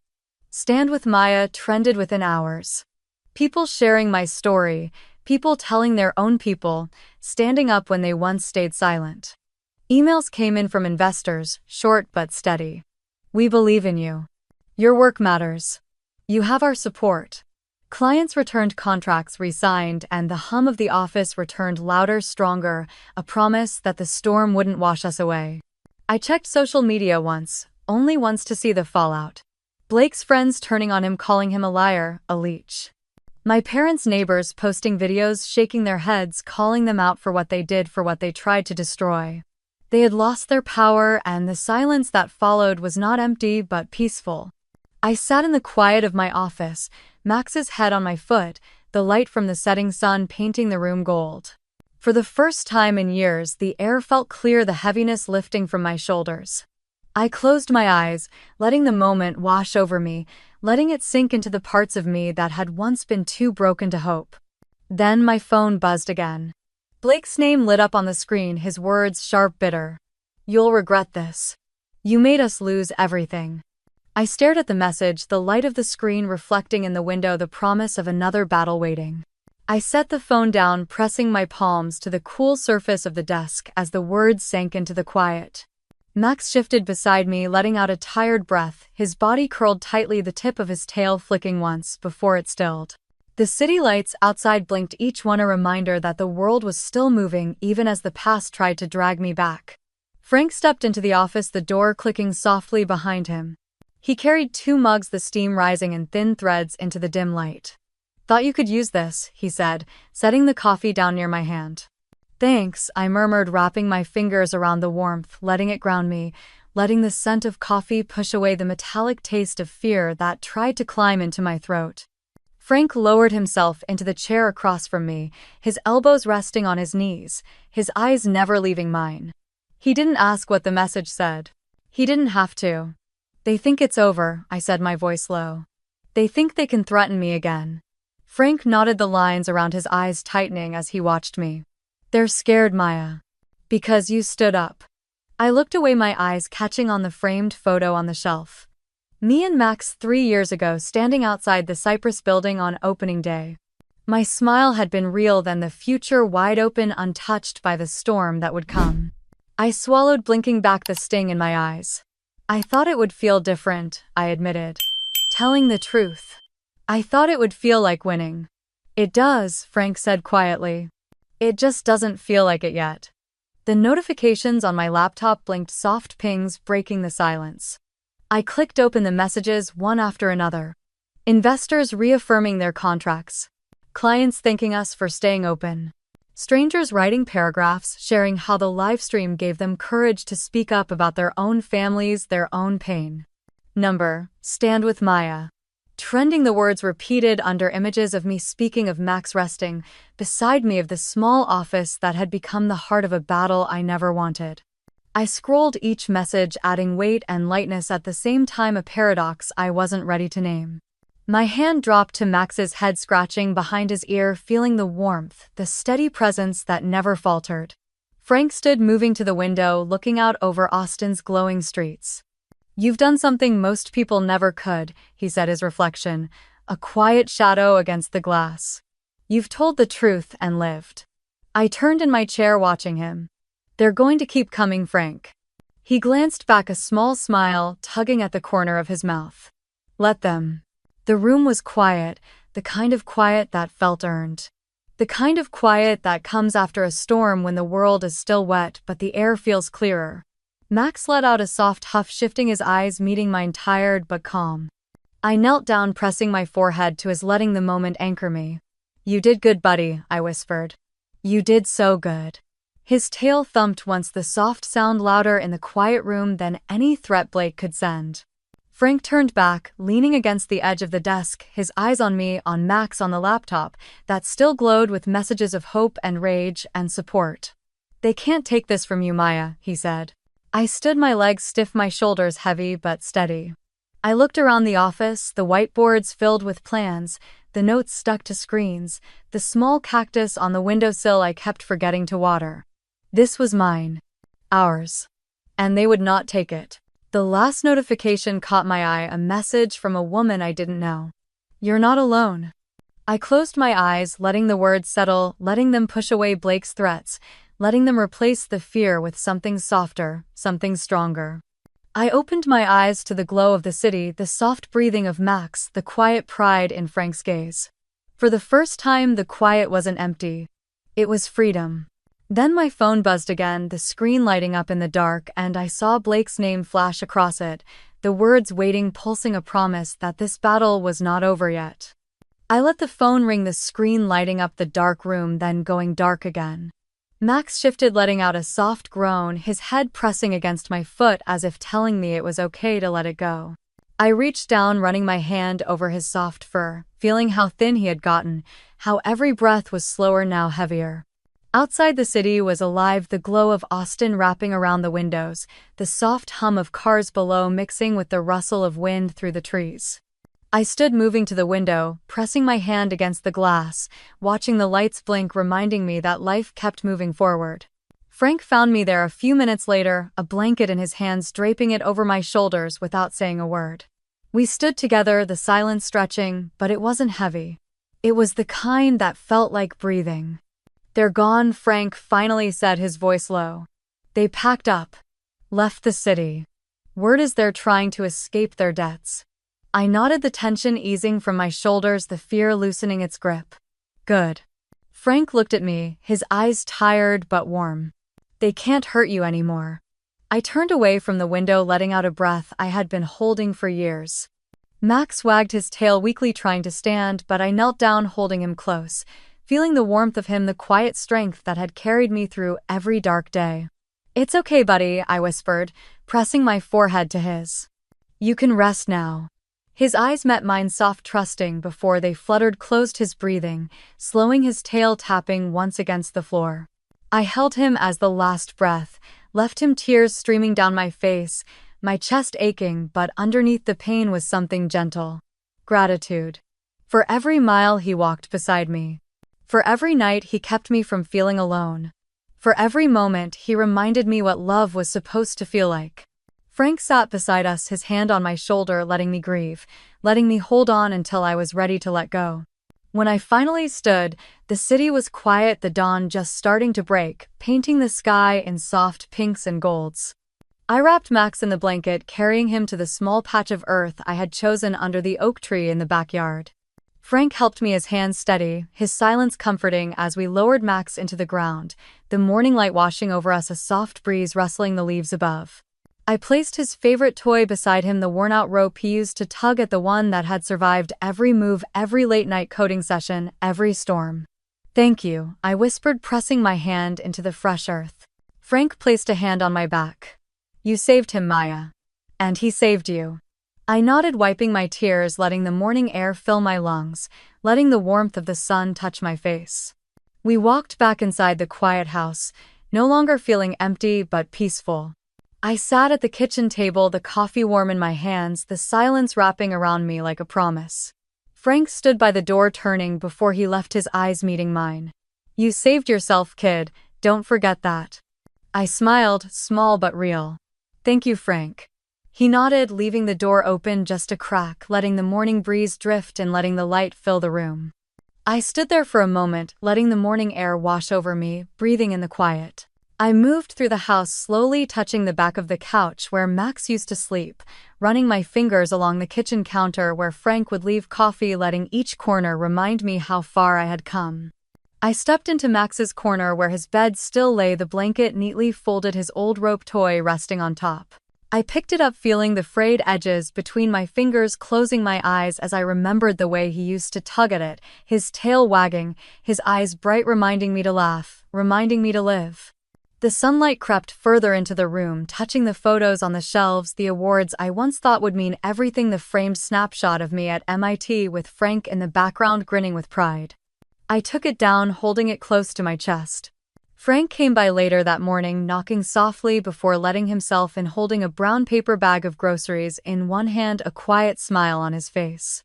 "Stand with Maya" trended within hours. People sharing my story, people telling their own people, standing up when they once stayed silent. Emails came in from investors, short but steady. "We believe in you. Your work matters. You have our support." Clients returned, contracts re-signed, and the hum of the office returned, louder, stronger, a promise that the storm wouldn't wash us away. I checked social media once, only once, to see the fallout. Blake's friends turning on him, calling him a liar, a leech. My parents' neighbors posting videos, shaking their heads, calling them out for what they did, for what they tried to destroy. They had lost their power, and the silence that followed was not empty but peaceful. I sat in the quiet of my office, Max's head on my foot, the light from the setting sun painting the room gold. For the first time in years, the air felt clear, the heaviness lifting from my shoulders. I closed my eyes, letting the moment wash over me, letting it sink into the parts of me that had once been too broken to hope. Then my phone buzzed again. Blake's name lit up on the screen, his words sharp, bitter. "You'll regret this. You made us lose everything." I stared at the message, the light of the screen reflecting in the window, the promise of another battle waiting. I set the phone down, pressing my palms to the cool surface of the desk as the words sank into the quiet. Max shifted beside me, letting out a tired breath, his body curled tightly, the tip of his tail flicking once before it stilled. The city lights outside blinked, each one a reminder that the world was still moving even as the past tried to drag me back. Frank stepped into the office, the door clicking softly behind him. He carried 2 mugs, the steam rising in thin threads into the dim light. "Thought you could use this," he said, setting the coffee down near my hand. "Thanks," I murmured, wrapping my fingers around the warmth, letting it ground me, letting the scent of coffee push away the metallic taste of fear that tried to climb into my throat. Frank lowered himself into the chair across from me, his elbows resting on his knees, his eyes never leaving mine. He didn't ask what the message said. He didn't have to. "They think it's over," I said, my voice low. "They think they can threaten me again." Frank nodded, the lines around his eyes tightening as he watched me. They're scared, Maya. Because you stood up. I looked away, my eyes catching on the framed photo on the shelf. Me and Max 3 years ago standing outside the Cypress building on opening day. My smile had been real then, the future wide open, untouched by the storm that would come. I swallowed, blinking back the sting in my eyes. I thought it would feel different, I admitted. Telling the truth. I thought it would feel like winning. It does, Frank said quietly. It just doesn't feel like it yet. The notifications on my laptop blinked, soft pings breaking the silence. I clicked open the messages one after another. Investors reaffirming their contracts. Clients thanking us for staying open. Strangers writing paragraphs sharing how the livestream gave them courage to speak up about their own families, their own pain. Number, stand with Maya. Trending, the words repeated under images of me speaking of Max resting beside me, of the small office that had become the heart of a battle I never wanted. I scrolled each message, adding weight and lightness at the same time, a paradox I wasn't ready to name. My hand dropped to Max's head, scratching behind his ear, feeling the warmth, the steady presence that never faltered. Frank stood, moving to the window, looking out over Austin's glowing streets. You've done something most people never could, he said, his reflection, a quiet shadow against the glass. You've told the truth and lived. I turned in my chair, watching him. They're going to keep coming, Frank. He glanced back, a small smile tugging at the corner of his mouth. Let them. The room was quiet, the kind of quiet that felt earned. The kind of quiet that comes after a storm when the world is still wet but the air feels clearer. Max let out a soft huff, shifting his eyes, meeting mine, tired but calm. I knelt down, pressing my forehead to his, letting the moment anchor me. You did good, buddy, I whispered. You did so good. His tail thumped once, the soft sound louder in the quiet room than any threat Blake could send. Frank turned back, leaning against the edge of the desk, his eyes on me, on Max, on the laptop that still glowed with messages of hope and rage and support. They can't take this from you, Maya, he said. I stood, my legs stiff, my shoulders heavy but steady. I looked around the office, the whiteboards filled with plans, the notes stuck to screens, the small cactus on the windowsill I kept forgetting to water. This was mine. Ours. And they would not take it. The last notification caught my eye, a message from a woman I didn't know. You're not alone. I closed my eyes, letting the words settle, letting them push away Blake's threats, letting them replace the fear with something softer, something stronger. I opened my eyes to the glow of the city, the soft breathing of Max, the quiet pride in Frank's gaze. For the first time, the quiet wasn't empty. It was freedom. Then my phone buzzed again, the screen lighting up in the dark, and I saw Blake's name flash across it, the words waiting, pulsing, a promise that this battle was not over yet. I let the phone ring, the screen lighting up the dark room, then going dark again. Max shifted, letting out a soft groan, his head pressing against my foot as if telling me it was okay to let it go. I reached down, running my hand over his soft fur, feeling how thin he had gotten, how every breath was slower, now heavier. Outside, the city was alive, the glow of Austin wrapping around the windows, the soft hum of cars below mixing with the rustle of wind through the trees. I stood, moving to the window, pressing my hand against the glass, watching the lights blink, reminding me that life kept moving forward. Frank found me there a few minutes later, a blanket in his hands, draping it over my shoulders without saying a word. We stood together, the silence stretching, but it wasn't heavy. It was the kind that felt like breathing. They're gone, Frank finally said, his voice low. They packed up. Left the city. Word is they're trying to escape their debts. I nodded, the tension easing from my shoulders, the fear loosening its grip. Good. Frank looked at me, his eyes tired but warm. They can't hurt you anymore. I turned away from the window, letting out a breath I had been holding for years. Max wagged his tail weakly, trying to stand, but I knelt down, holding him close, feeling the warmth of him, the quiet strength that had carried me through every dark day. It's okay, buddy, I whispered, pressing my forehead to his. You can rest now. His eyes met mine, soft, trusting, before they fluttered closed, his breathing, slowing, his tail tapping once against the floor. I held him as the last breath, left him, tears streaming down my face, my chest aching, but underneath the pain was something gentle. Gratitude. For every mile he walked beside me. For every night he kept me from feeling alone. For every moment, he reminded me what love was supposed to feel like. Frank sat beside us, his hand on my shoulder, letting me grieve, letting me hold on until I was ready to let go. When I finally stood, the city was quiet, the dawn just starting to break, painting the sky in soft pinks and golds. I wrapped Max in the blanket, carrying him to the small patch of earth I had chosen under the oak tree in the backyard. Frank helped me, his hands steady, his silence comforting as we lowered Max into the ground, the morning light washing over us, a soft breeze rustling the leaves above. I placed his favorite toy beside him, the worn-out rope he used to tug at, the one that had survived every move, every late-night coding session, every storm. "Thank you," I whispered, pressing my hand into the fresh earth. Frank placed a hand on my back. "You saved him, Maya. And he saved you." I nodded, wiping my tears, letting the morning air fill my lungs, letting the warmth of the sun touch my face. We walked back inside the quiet house, no longer feeling empty but peaceful. I sat at the kitchen table, the coffee warm in my hands, the silence wrapping around me like a promise. Frank stood by the door, turning before he left, his eyes meeting mine. "You saved yourself, kid, don't forget that." I smiled, small but real. "Thank you, Frank." He nodded, leaving the door open just a crack, letting the morning breeze drift and letting the light fill the room. I stood there for a moment, letting the morning air wash over me, breathing in the quiet. I moved through the house, slowly touching the back of the couch where Max used to sleep, running my fingers along the kitchen counter where Frank would leave coffee, letting each corner remind me how far I had come. I stepped into Max's corner where his bed still lay, the blanket neatly folded, his old rope toy resting on top. I picked it up, feeling the frayed edges between my fingers, closing my eyes as I remembered the way he used to tug at it, his tail wagging, his eyes bright, reminding me to laugh, reminding me to live. The sunlight crept further into the room, touching the photos on the shelves, the awards I once thought would mean everything, the framed snapshot of me at MIT with Frank in the background grinning with pride. I took it down, holding it close to my chest. Frank came by later that morning, knocking softly before letting himself in, holding a brown paper bag of groceries in one hand, a quiet smile on his face.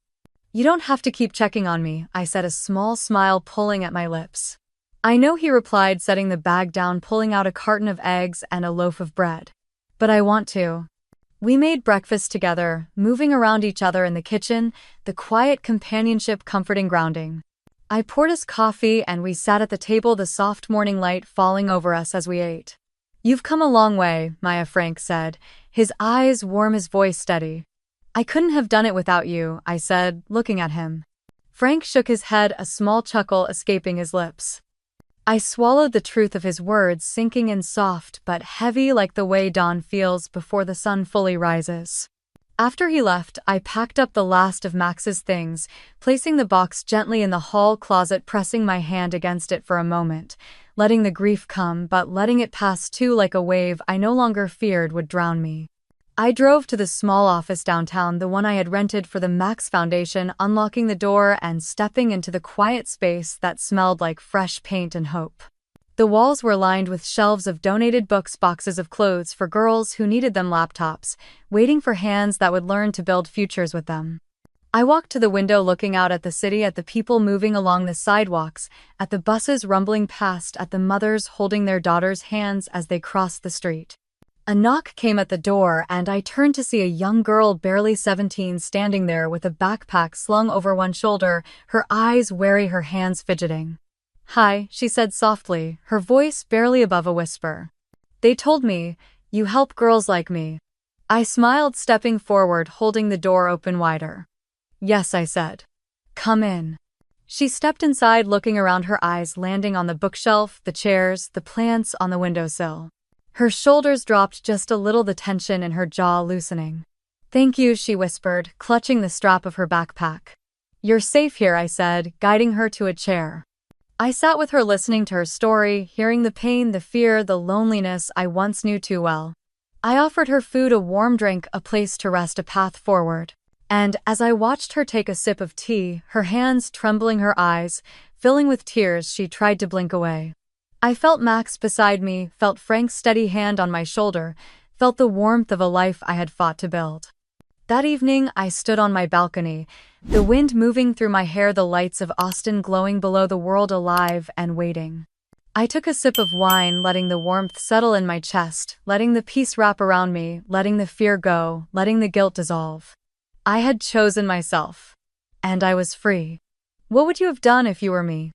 "You don't have to keep checking on me," I said, a small smile pulling at my lips. "I know," he replied, setting the bag down, pulling out a carton of eggs and a loaf of bread. "But I want to." We made breakfast together, moving around each other in the kitchen, the quiet companionship comforting, grounding. I poured us coffee and we sat at the table, the soft morning light falling over us as we ate. "You've come a long way, Maya," Frank said, his eyes warm, his voice steady. "I couldn't have done it without you," I said, looking at him. Frank shook his head, a small chuckle escaping his lips. I swallowed the truth of his words, sinking in soft but heavy, like the way dawn feels before the sun fully rises. After he left, I packed up the last of Max's things, placing the box gently in the hall closet, pressing my hand against it for a moment, letting the grief come but letting it pass too, like a wave I no longer feared would drown me. I drove to the small office downtown, the one I had rented for the Max Foundation, unlocking the door and stepping into the quiet space that smelled like fresh paint and hope. The walls were lined with shelves of donated books, boxes of clothes for girls who needed them, laptops, waiting for hands that would learn to build futures with them. I walked to the window, looking out at the city, at the people moving along the sidewalks, at the buses rumbling past, at the mothers holding their daughters' hands as they crossed the street. A knock came at the door, and I turned to see a young girl, barely 17, standing there with a backpack slung over one shoulder, her eyes wary, her hands fidgeting. "Hi," she said softly, her voice barely above a whisper. "They told me you help girls like me." I smiled, stepping forward, holding the door open wider. "Yes," I said. "Come in." She stepped inside, looking around, her eyes landing on the bookshelf, the chairs, the plants on the windowsill. Her shoulders dropped just a little, the tension in her jaw loosening. "Thank you," she whispered, clutching the strap of her backpack. "You're safe here," I said, guiding her to a chair. I sat with her, listening to her story, hearing the pain, the fear, the loneliness I once knew too well. I offered her food, a warm drink, a place to rest, a path forward. And as I watched her take a sip of tea, her hands trembling, her eyes filling with tears, she tried to blink away. I felt Max beside me, felt Frank's steady hand on my shoulder, felt the warmth of a life I had fought to build. That evening, I stood on my balcony, the wind moving through my hair, the lights of Austin glowing below, the world alive and waiting. I took a sip of wine, letting the warmth settle in my chest, letting the peace wrap around me, letting the fear go, letting the guilt dissolve. I had chosen myself. And I was free. What would you have done if you were me?